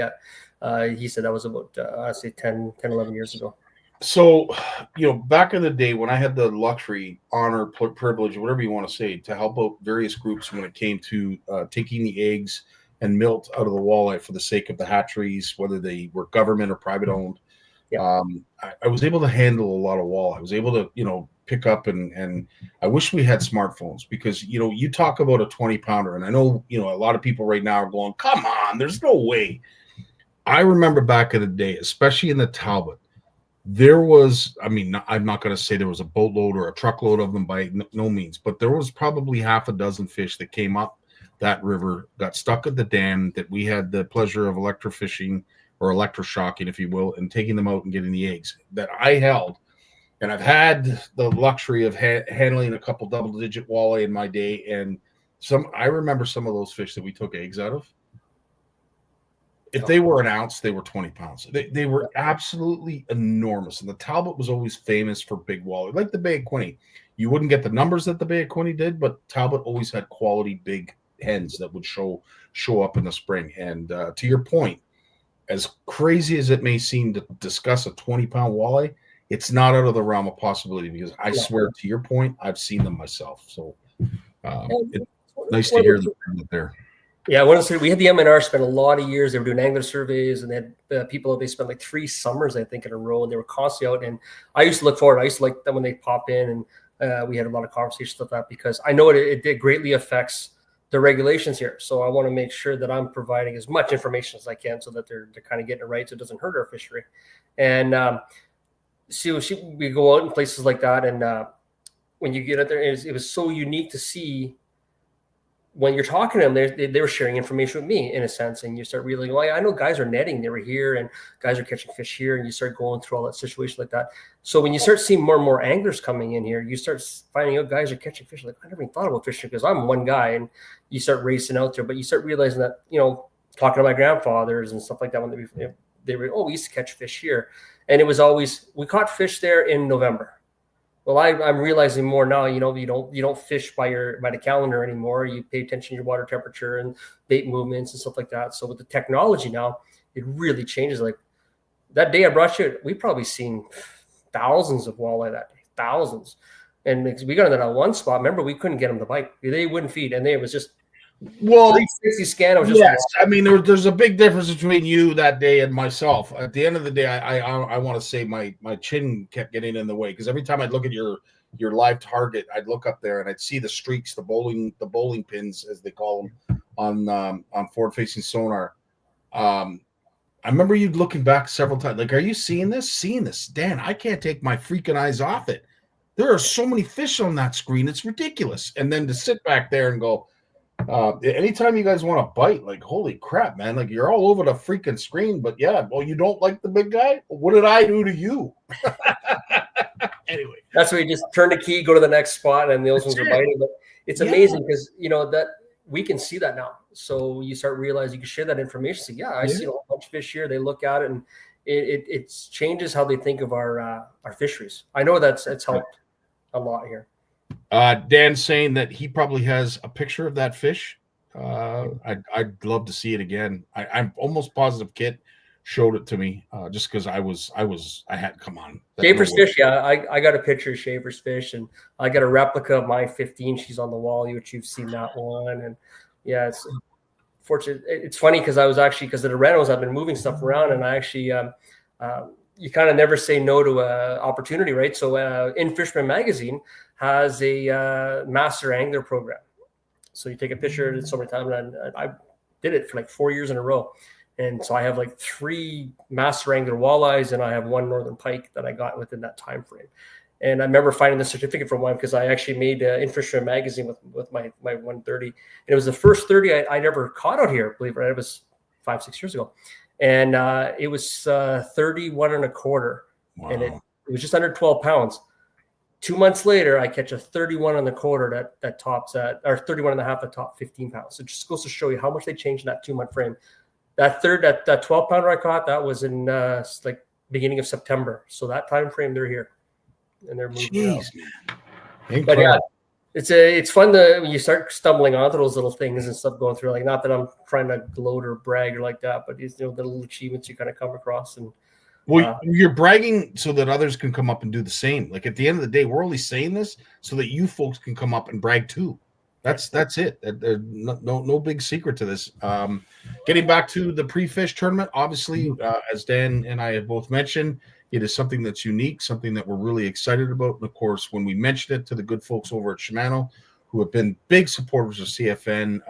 he said that was about I'd say 10, 11 years ago. So, back in the day when I had the luxury, honor, privilege, whatever you want to say, to help out various groups when it came to taking the eggs and milt out of the walleye for the sake of the hatcheries, whether they were government or private owned. Yeah. I was able to handle a lot of walleye. I was able to, pick up and I wish we had smartphones because, you talk about a 20-pounder and I know, a lot of people right now are going, come on, there's no way. I remember back in the day, especially in the Talbot, there was, I'm not going to say there was a boatload or a truckload of them by no means, but there was probably half a dozen fish that came up that river, got stuck at the dam that we had the pleasure of electrofishing or electroshocking, if you will, and taking them out and getting the eggs that I held. And I've had the luxury of handling a couple double-digit walleye in my day, and I remember some of those fish that we took eggs out of. If they were an ounce, they were 20 pounds. They were absolutely enormous. And the Talbot was always famous for big walleye, like the Bay of Quinte. You wouldn't get the numbers that the Bay of Quinte did, but Talbot always had quality big hens that would show up in the spring. And to your point, as crazy as it may seem to discuss a 20-pound walleye, it's not out of the realm of possibility because I swear, to your point, I've seen them myself. So it's nice to hear them there. Yeah, I want to say we had the MNR spend a lot of years. They were doing angler surveys, and they had people. They spent like 3 summers, I think, in a row, and they were constantly out. And I used to look forward. I used to like them when they pop in, and we had a lot of conversations with that because I know it greatly affects the regulations here. So I want to make sure that I'm providing as much information as I can, so that they're kind of getting it right, so it doesn't hurt our fishery. And we go out in places like that, and when you get out there, it was so unique to see. When you're talking to them, they were sharing information with me in a sense, and you start realizing, well, I know guys are netting, they were here, and guys are catching fish here, and you start going through all that situation like that. So when you start seeing more and more anglers coming in here, you start finding out guys are catching fish. Like, I never even thought about fishing because I'm one guy, and you start racing out there, but you start realizing that, talking to my grandfathers and stuff like that, when they were, we used to catch fish here, and it was always, we caught fish there in November. Well, I'm realizing more now. You don't fish by the calendar anymore. You pay attention to your water temperature and bait movements and stuff like that. So with the technology now, it really changes. Like that day I brought you, we probably seen thousands of walleye that day, thousands. And we got into that one spot. Remember, we couldn't get them to bite. They wouldn't feed, and it was just 360 scan. Was just yes. There's a big difference between you that day and myself. At the end of the day, I want to say my chin kept getting in the way because every time I'd look at your live target, I'd look up there and I'd see the streaks, the bowling pins as they call them on forward facing sonar. I remember you looking back several times, like, are you seeing this? Dan, I can't take my freaking eyes off it. There are so many fish on that screen, it's ridiculous. And then to sit back there and go, anytime you guys want to bite, like, holy crap, man, like, you're all over the freaking screen. But yeah, well, you don't like the big guy? What did I do to you? Anyway, that's where you just turn the key, go to the next spot, and those ones are biting. But it's amazing because that we can see that now. So you start realizing you can share that information. So I see a bunch of fish here. They look at it, and it changes how they think of our fisheries. I know it's helped a lot here. Dan's saying that he probably has a picture of that fish. I'd love to see it again. I'm almost positive Kit showed it to me just because I had come on. Schaefer's fish, I got a picture of Schaefer's fish, and I got a replica of my 15. She's on the wall, which you've seen that one, and it's fortunate. It's funny because I was actually, because of the rentals, I've been moving stuff around, and I actually you kind of never say no to an opportunity, right? So in Fisherman Magazine has a master angler program. So you take a picture in summertime, and I did it for like 4 years in a row. And so I have like 3 master angler walleyes, and I have 1 northern pike that I got within that time frame. And I remember finding the certificate for one because I actually made in Fisherman Magazine with my 130. And it was the first 30 I never caught out here, believe it or not. It was 5-6 years ago. And it was 31 and a quarter. Wow. And it was just under 12 pounds. 2 months later, I catch a 31 and a quarter that tops at, or 31 and a half that top 15 pounds. So it just goes to show you how much they changed in that 2-month frame. That 12 pounder I caught, that was in like beginning of September. So that time frame, they're here and they're moving. Jeez, man. But yeah, it's fun when you start stumbling onto those little things and stuff going through. Like, not that I'm trying to gloat or brag or like that, but these the little achievements you kind of come across. And you're bragging so that others can come up and do the same. Like, at the end of the day, we're only saying this so that you folks can come up and brag too. That's it. No big secret to this. Getting back to the pre-fish tournament, obviously, as Dan and I have both mentioned, it is something that's unique, something that we're really excited about. And of course, when we mentioned it to the good folks over at Shimano, who have been big supporters of CFN,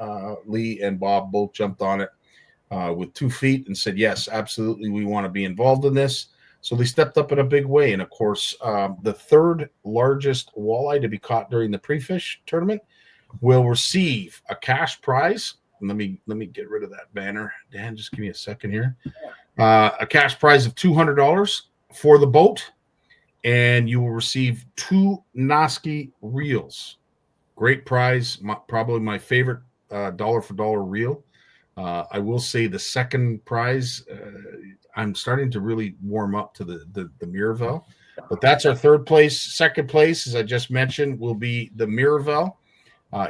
Lee and Bob both jumped on it with 2 feet and said, yes, absolutely, we want to be involved in this. So they stepped up in a big way. And of course, the third largest walleye to be caught during the pre-fish tournament will receive a cash prize. And let me get rid of that banner. Dan, just give me a second here. A cash prize of $200 for the boat, and you will receive 2 Noski reels. Great prize, probably my favorite dollar for dollar reel. I will say the second prize, I'm starting to really warm up to the Miraval, but that's our third place. Second place, as I just mentioned, will be the Miraval.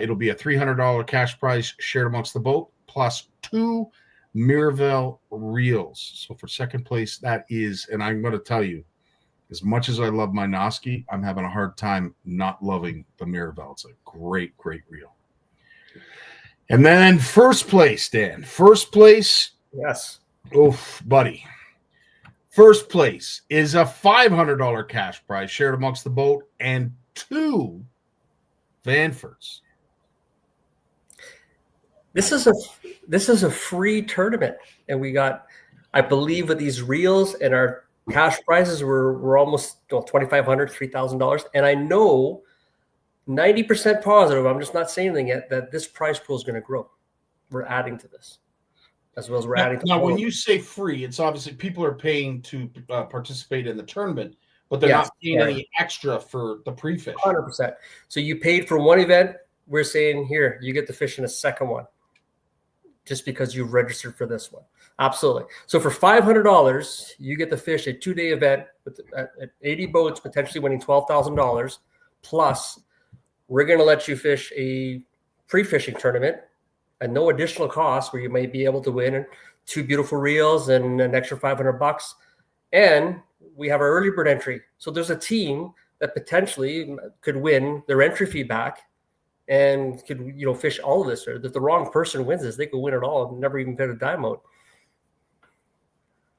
It'll be a $300 cash prize shared amongst the boat, plus 2 Miraval reels. So for second place, that is, and I'm going to tell you, as much as I love my Noski, I'm having a hard time not loving the Miraval. It's a great, great reel. And then first place, Dan. First place. Yes. Oof, buddy. First place is a $500 cash prize shared amongst the boat and 2 Vanfords. This is a free tournament, and we got, I believe, with these reels and our cash prizes were almost $2,500, $3,000, and I know 90% positive. I'm just not saying anything yet that this prize pool is going to grow. We're adding to this, as well as we're adding to. Now, when you say free, it's obviously people are paying to participate in the tournament, but they're not paying any extra for the pre-fish. 100%. So you paid for one event. We're saying here you get to fish in a second one, just because you've registered for this one. Absolutely. So for $500, you get to fish a 2-day event with at 80 boats, potentially winning $12,000. Plus, we're going to let you fish a pre-fishing tournament at no additional cost, where you may be able to win 2 beautiful reels and an extra $500. And we have our early bird entry. So there's a team that potentially could win their entry fee back and could, fish all of this. Or if the wrong person wins this, they could win it all and never even get a dime out.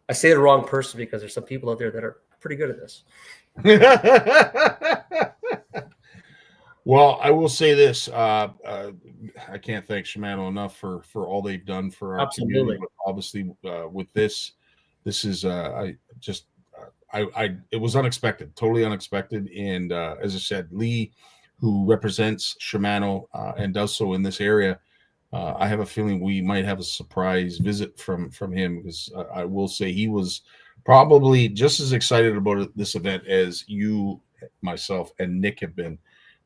I say the wrong person because there's some people out there that are pretty good at this. Well, I will say this. I can't thank Shimano enough for all they've done for our community. Obviously, with this is it was unexpected, totally unexpected. And as I said, Lee, who represents Shimano and does so in this area, I have a feeling we might have a surprise visit from him, because I will say he was probably just as excited about this event as you, myself, and Nick have been.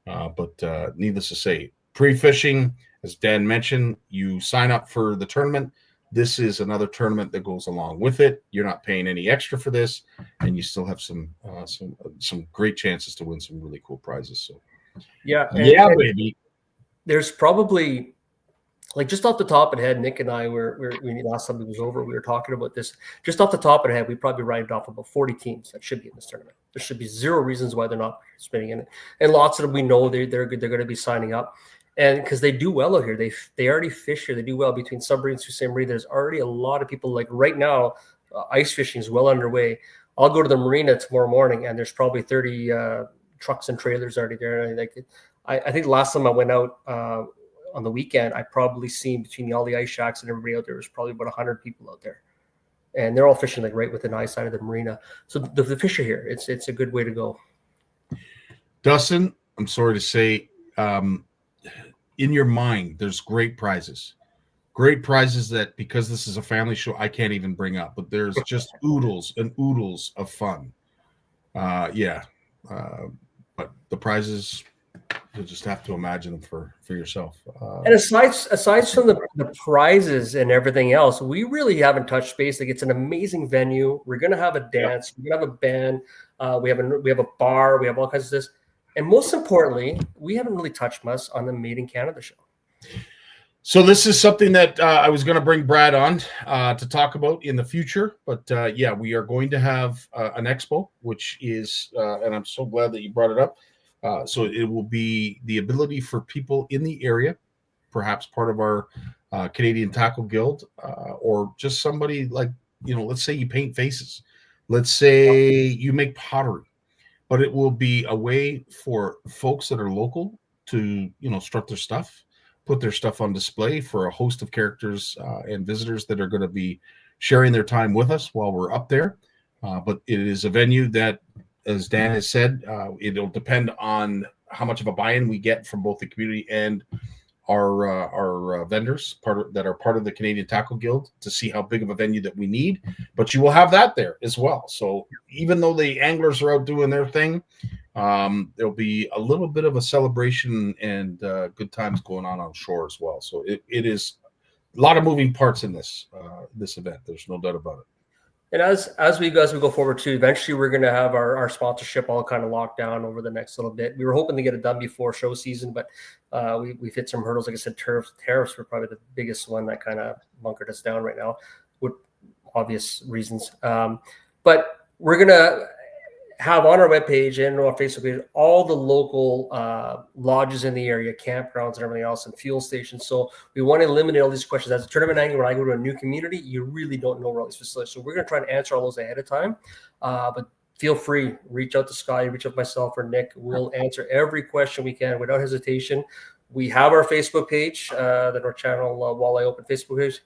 But needless to say, pre-fishing, as Dan mentioned, you sign up for the tournament. This is another tournament that goes along with it. You're not paying any extra for this, and you still have some great chances to win some really cool prizes. So, and baby. There's probably, like, just off the top of the head, Nick and I last time it was over, we were talking about this. Just off the top of the head, we probably rounded off about 40 teams that should be in this tournament. There should be 0 reasons why they're not participating in it, and lots of them we know they're going to be signing up, and because they do well out here. They already fish here. They do well between Sudbury and Sault Ste. Marie. There's already a lot of people. Like right now, ice fishing is well underway. I'll go to the marina tomorrow morning, and there's probably 30 trucks and trailers already there. And I think the last time I went out on the weekend, I probably seen between all the ice shacks and everybody out there was probably about 100 people out there, and they're all fishing like right within eyesight of the marina. So the fish are here. It's a good way to go. Dustin, I'm sorry to say, in your mind, there's great prizes that, because this is a family show, I can't even bring up, but there's just oodles and oodles of fun. But the prizes, you'll just have to imagine them for yourself. And aside from the prizes and everything else, we really haven't touched base. Like, it's an amazing venue. We're going to have a dance. We're going to have a band. We have a bar. We have all kinds of this. And most importantly, we haven't really touched much on the Made in Canada show. So this is something that I was going to bring Brad on to talk about in the future. But we are going to have an expo, which is, and I'm so glad that you brought it up. So it will be the ability for people in the area, perhaps part of our Canadian Tackle Guild, or just somebody like, let's say you paint faces. Let's say you make pottery, but it will be a way for folks that are local to, strut their stuff, put their stuff on display for a host of characters and visitors that are going to be sharing their time with us while we're up there. But it is a venue that, as Dan has said, it'll depend on how much of a buy-in we get from both the community and our vendors that are part of the Canadian Tackle Guild to see how big of a venue that we need. But you will have that there as well. So even though the anglers are out doing their thing, there'll be a little bit of a celebration and good times going on shore as well. So it is a lot of moving parts in this event. There's no doubt about it. And as we go forward too, eventually we're going to have our sponsorship all kind of locked down over the next little bit. We were hoping to get it done before show season, but we've hit some hurdles. Like I said, tariffs were probably the biggest one that kind of bunkered us down right now, with obvious reasons. But we're going to have on our webpage and our Facebook page all the local lodges in the area, campgrounds and everything else, and fuel stations. So we want to eliminate all these questions. As a tournament angler, when I go to a new community, you really don't know where all these facilities. So we're going to try and answer all those ahead of time. But feel free, reach out to Scottie, reach out to myself or Nick. We'll answer every question we can without hesitation. We have our Facebook page, the North Channel Walleye Open Facebook page.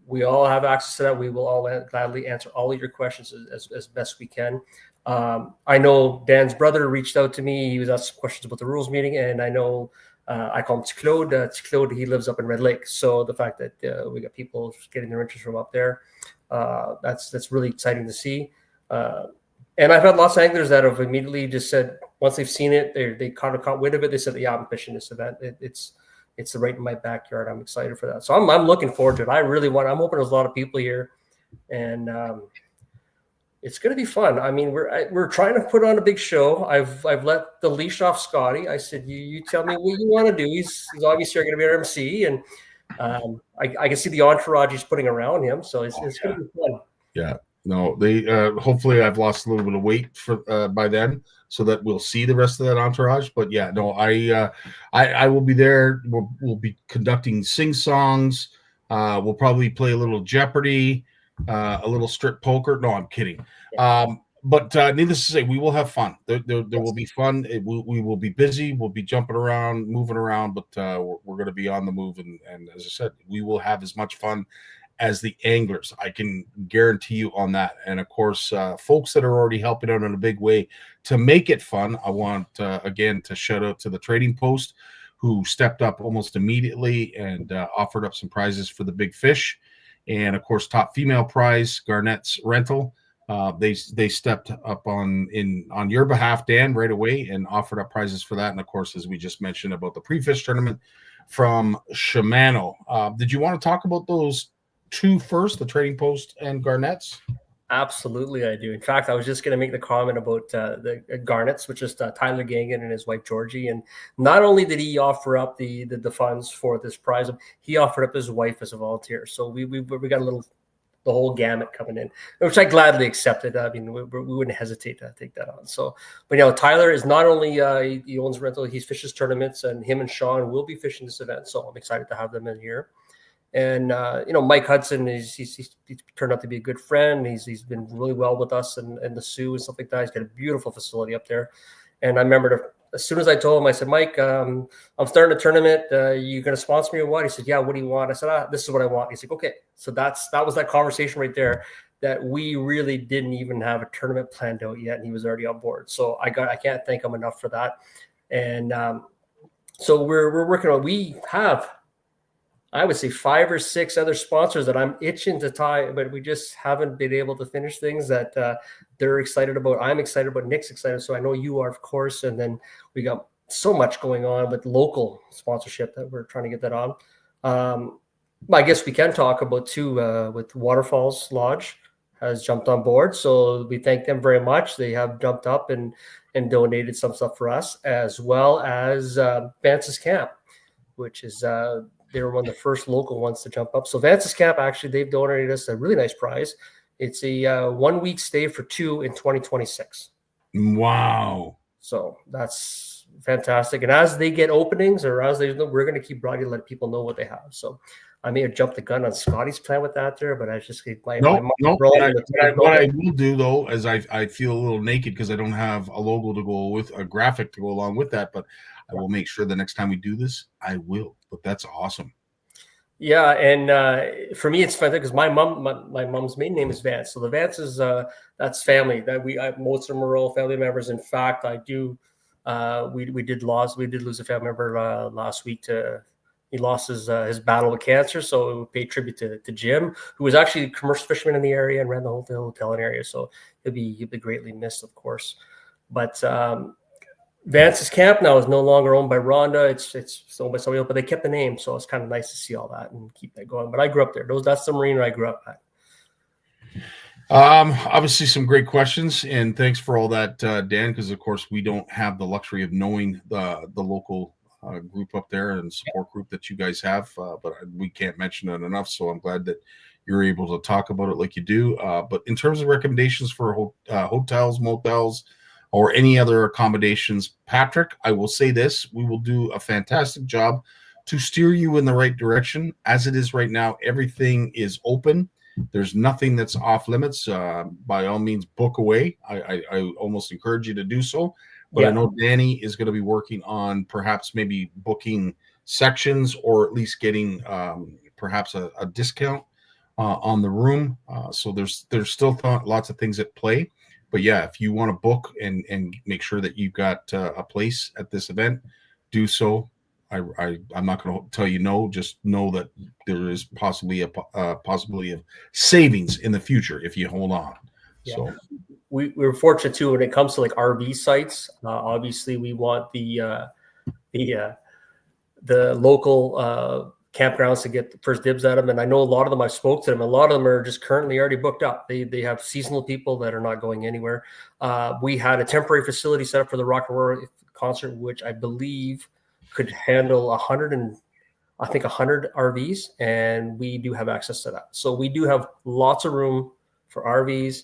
We all have access to that. We will all gladly answer all of your questions as best we can. I know Dan's brother reached out to me. He was asking questions about the rules meeting, and I know I call him Claude. He lives up in Red Lake. So the fact that we got people getting their interest from up there, that's really exciting to see. And I've had lots of anglers that have immediately just said, once they've seen it, they kind of caught wind of it. They said, "Yeah, I'm fishing this event. It's right in my backyard. I'm excited for that." So I'm looking forward to it. I'm hoping there's a lot of people here, and it's going to be fun. I mean, we're trying to put on a big show. I've let the leash off Scottie. I said, you tell me what you want to do. He's obviously going to be our MC, and I can see the entourage he's putting around him. So it's going to be fun. Yeah. No, they hopefully I've lost a little bit of weight for by then, so that we'll see the rest of that entourage. But yeah, no, I will be there. We'll be conducting sing-songs. We'll probably play a little Jeopardy. A little strip poker. No, I'm kidding. But needless to say, we will have fun. There will be fun. We will be busy. We'll be jumping around, moving around, but we're going to be on the move. And as I said, we will have as much fun as the anglers. I can guarantee you on that. And of course, folks that are already helping out in a big way to make it fun. I want again to shout out to the Trading Post, who stepped up almost immediately and offered up some prizes for the big fish. And of course, top female prize, Garnett's Rental. They stepped up on your behalf, Dan, right away, and offered up prizes for that. And of course, as we just mentioned about the pre-fish tournament from Shimano. Did you want to talk about those two first, the Trading Post and Garnett's? Absolutely, I do. In fact, I was just going to make the comment about the Garnett's, which is Tyler Gangan and his wife Georgie. And not only did he offer up the funds for this prize, he offered up his wife as a volunteer. So we got the whole gamut coming in, which I gladly accepted. I mean, we wouldn't hesitate to take that on. So, but Tyler is not only he owns rental, he fishes tournaments, and him and Sean will be fishing this event. So I'm excited to have them in here. And Mike Hudson he's turned out to be a good friend. He's been really well with us and the Sioux and stuff like that. He's got a beautiful facility up there. And I remember as soon as I told him, I said, "Mike, I'm starting a tournament. You going to sponsor me or what?" He said, "Yeah. What do you want?" I said, "This is what I want." He's like, "Okay." So that was that conversation right there, that we really didn't even have a tournament planned out yet, and he was already on board. So I can't thank him enough for that. And so we're working on. We have, I would say, 5 or 6 other sponsors that I'm itching to tie, but we just haven't been able to finish things that they're excited about. I'm excited about. Nick's excited. So I know you are, of course. And then we got so much going on with local sponsorship that we're trying to get that on. I guess we can talk about too with Waterfalls Lodge has jumped on board. So we thank them very much. They have jumped up and donated some stuff for us, as well as Vance's Camp, which is they were one of the first local ones to jump up. So Vance's Camp, actually, they've donated us a really nice prize. It's a 1 week stay for 2 in 2026. Wow. So that's fantastic. And as they get openings, or as we're going to keep broadly let people know what they have. So I may have jumped the gun on Scottie's plan with that there, but I just my no. What I it. will do though is I feel a little naked because I don't have a logo to go with, a graphic to go along with that. But I will make sure the next time we do this, I will. But that's awesome. Yeah, and for me, it's fun because my mom's maiden name is Vance, so the Vance is that's family. That most of them are all family members. In fact, I do. We did lose a family member last week. He lost his battle with cancer, so we paid tribute to Jim, who was actually a commercial fisherman in the area and ran the hotel in the area. So he'll be greatly missed, of course. But Vance's camp now is no longer owned by Rhonda. It's owned by somebody else, but they kept the name, so it's kind of nice to see all that and keep that going. But I grew up there. That's the marina I grew up at. Obviously some great questions, and thanks for all that, Dan, because of course we don't have the luxury of knowing the local group up there and support group that you guys have, but we can't mention it enough. So I'm glad that you're able to talk about it like you do. But in terms of recommendations for hotels, motels, or any other accommodations, Patrick, I will say this: we will do a fantastic job to steer you in the right direction. As it is right now, everything is open. There's nothing that's off limits. By all means, book away. I almost encourage you to do so. But I know Danny is going to be working on perhaps maybe booking sections, or at least getting perhaps a discount on the room. So there's still lots of things at play. But yeah, if you want to book and make sure that you've got a place at this event, do so. I'm not going to tell you no. Just know that there is possibly a possibility of savings in the future if you hold on. Yeah. So we're fortunate too when it comes to like RV sites. Obviously, we want the local campgrounds to get the first dibs at them. And I know a lot of them. I spoke to them. A lot of them are just currently already booked up. They have seasonal people that are not going anywhere. We had a temporary facility set up for the Rock and Roll concert, which I believe could handle 100 RVs, and we do have access to that. So we do have lots of room for RVs.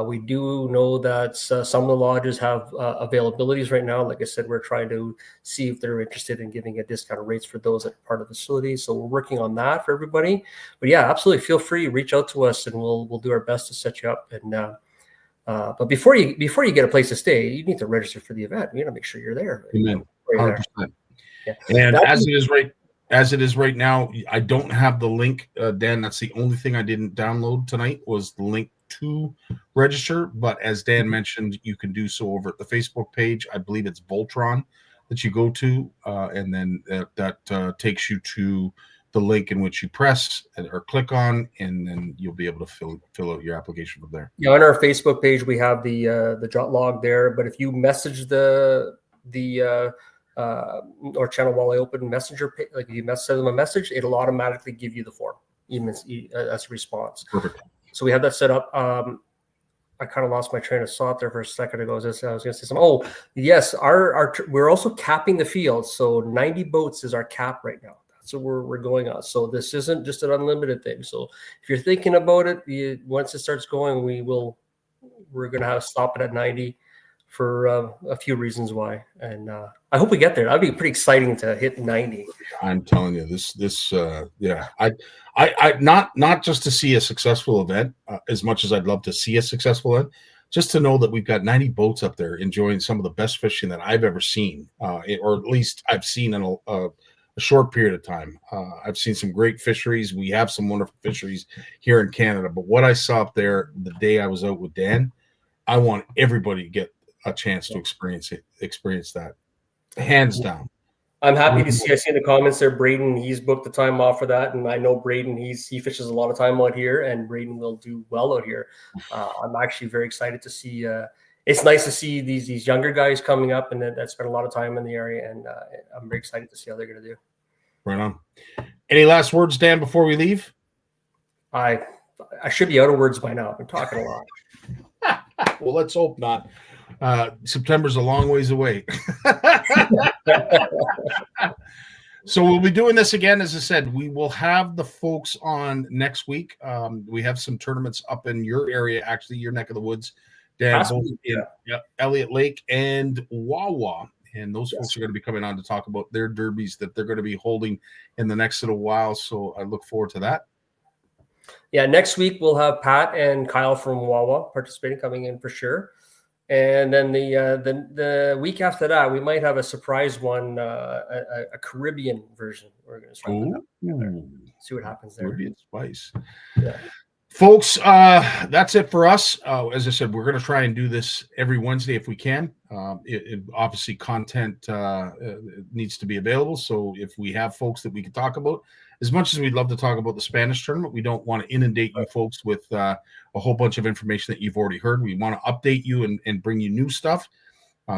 We do know that some of the lodges have availabilities right now. Like I said, we're trying to see if they're interested in giving a discounted rates for those that are part of the facility. So we're working on that for everybody. But yeah, absolutely, feel free, reach out to us, and we'll do our best to set you up. And but before you get a place to stay, you need to register for the event. You got to make sure you're there. Amen. 100%. Yeah. And as it is right now, I don't have the link, Dan. That's the only thing I didn't download tonight was the link to register. But as Dan mentioned, you can do so over at the Facebook page. I believe it's Voltron that you go to, and then that takes you to the link in which you press or click on, and then you'll be able to fill out your application from there. Yeah, on our Facebook page we have the jot log there. But if you message the or channel Walleye Open messenger, like if you send them a message, it'll automatically give you the form even as a response. Perfect. So we have that set up. I kind of lost my train of thought there for a second ago. I was going to say something. Oh yes, we're also capping the field. So 90 boats is our cap right now. That's what we're going on. So this isn't just an unlimited thing. So if you're thinking about it, once it starts going, we're going to have stop it at 90. For a few reasons why, and I hope we get there. That'd be pretty exciting to hit 90. I'm telling you, this yeah. I not just to see a successful event, as much as I'd love to see a successful event, just to know that we've got 90 boats up there enjoying some of the best fishing that I've ever seen, or at least I've seen in a short period of time. I've seen some great fisheries. We have some wonderful fisheries here in Canada, but what I saw up there the day I was out with Dan, I want everybody to get a chance to experience that, hands down. I'm happy to see. I see in the comments there, Braden, he's booked the time off for that, and I know Braden, he fishes a lot of time out here, and Braden will do well out here. I'm actually very excited to see. It's nice to see these younger guys coming up and that spend a lot of time in the area, and I'm very excited to see how they're going to do. Right on. Any last words, Dan, before we leave? I should be out of words by now. I've been talking a lot. Well, let's hope not. September's a long ways away. So we'll be doing this again. As I said, we will have the folks on next week. We have some tournaments up in your area, actually your neck of the woods, Dan, both in Elliott Lake and Wawa. and those folks are going to be coming on to talk about their derbies that they're going to be holding in the next little while. So I look forward to that. Yeah, next week we'll have Pat and Kyle from Wawa participating, coming in for sure. And then the week after that, we might have a surprise one, a Caribbean version. We're going to try to see what happens there. Caribbean spice. Yeah. Folks, that's it for us. As I said, we're going to try and do this every Wednesday if we can. Obviously, content needs to be available. So if we have folks that we can talk about, as much as we'd love to talk about the Spanish tournament, we don't want to inundate you folks with a whole bunch of information that you've already heard. We want to update you and bring you new stuff.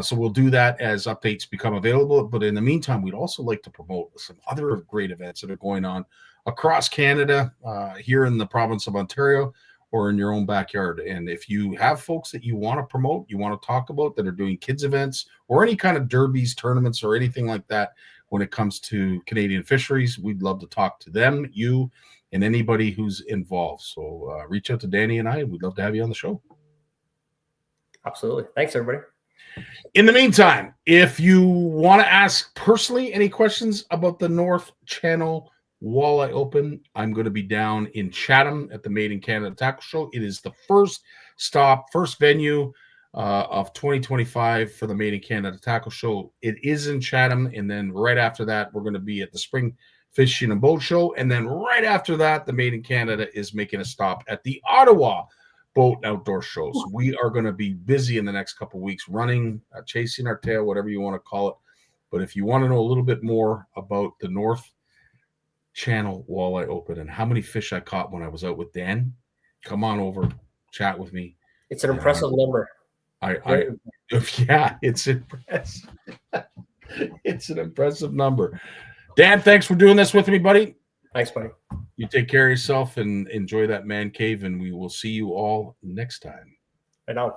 So we'll do that as updates become available. But in the meantime, we'd also like to promote some other great events that are going on across Canada, here in the province of Ontario, or in your own backyard. And if you have folks that you want to promote, you want to talk about, that are doing kids events or any kind of derbies, tournaments, or anything like that, when it comes to Canadian fisheries, we'd love to talk to them, you, and anybody who's involved. So reach out to Danny and I. We'd love to have you on the show. Absolutely. Thanks, everybody. In the meantime, if you want to ask personally any questions about the North Channel Walleye Open, I'm going to be down in Chatham at the Made in Canada Tackle Show. It is the first venue of 2025 for the Made in Canada Tackle Show. It is in Chatham, and then right after that, we're going to be at the Spring Fishing and Boat Show, and then right after that, the Made in Canada is making a stop at the Ottawa Boat Outdoor Show. So we are going to be busy in the next couple of weeks, running, chasing our tail, whatever you want to call it. But if you want to know a little bit more about the North Channel Walleye Open and how many fish I caught when I was out with Dan, come on over, chat with me. It's an impressive number. Yeah, it's impressive. It's an impressive number. Dan, thanks for doing this with me, buddy. Thanks, buddy. You take care of yourself and enjoy that man cave, and we will see you all next time. Right on.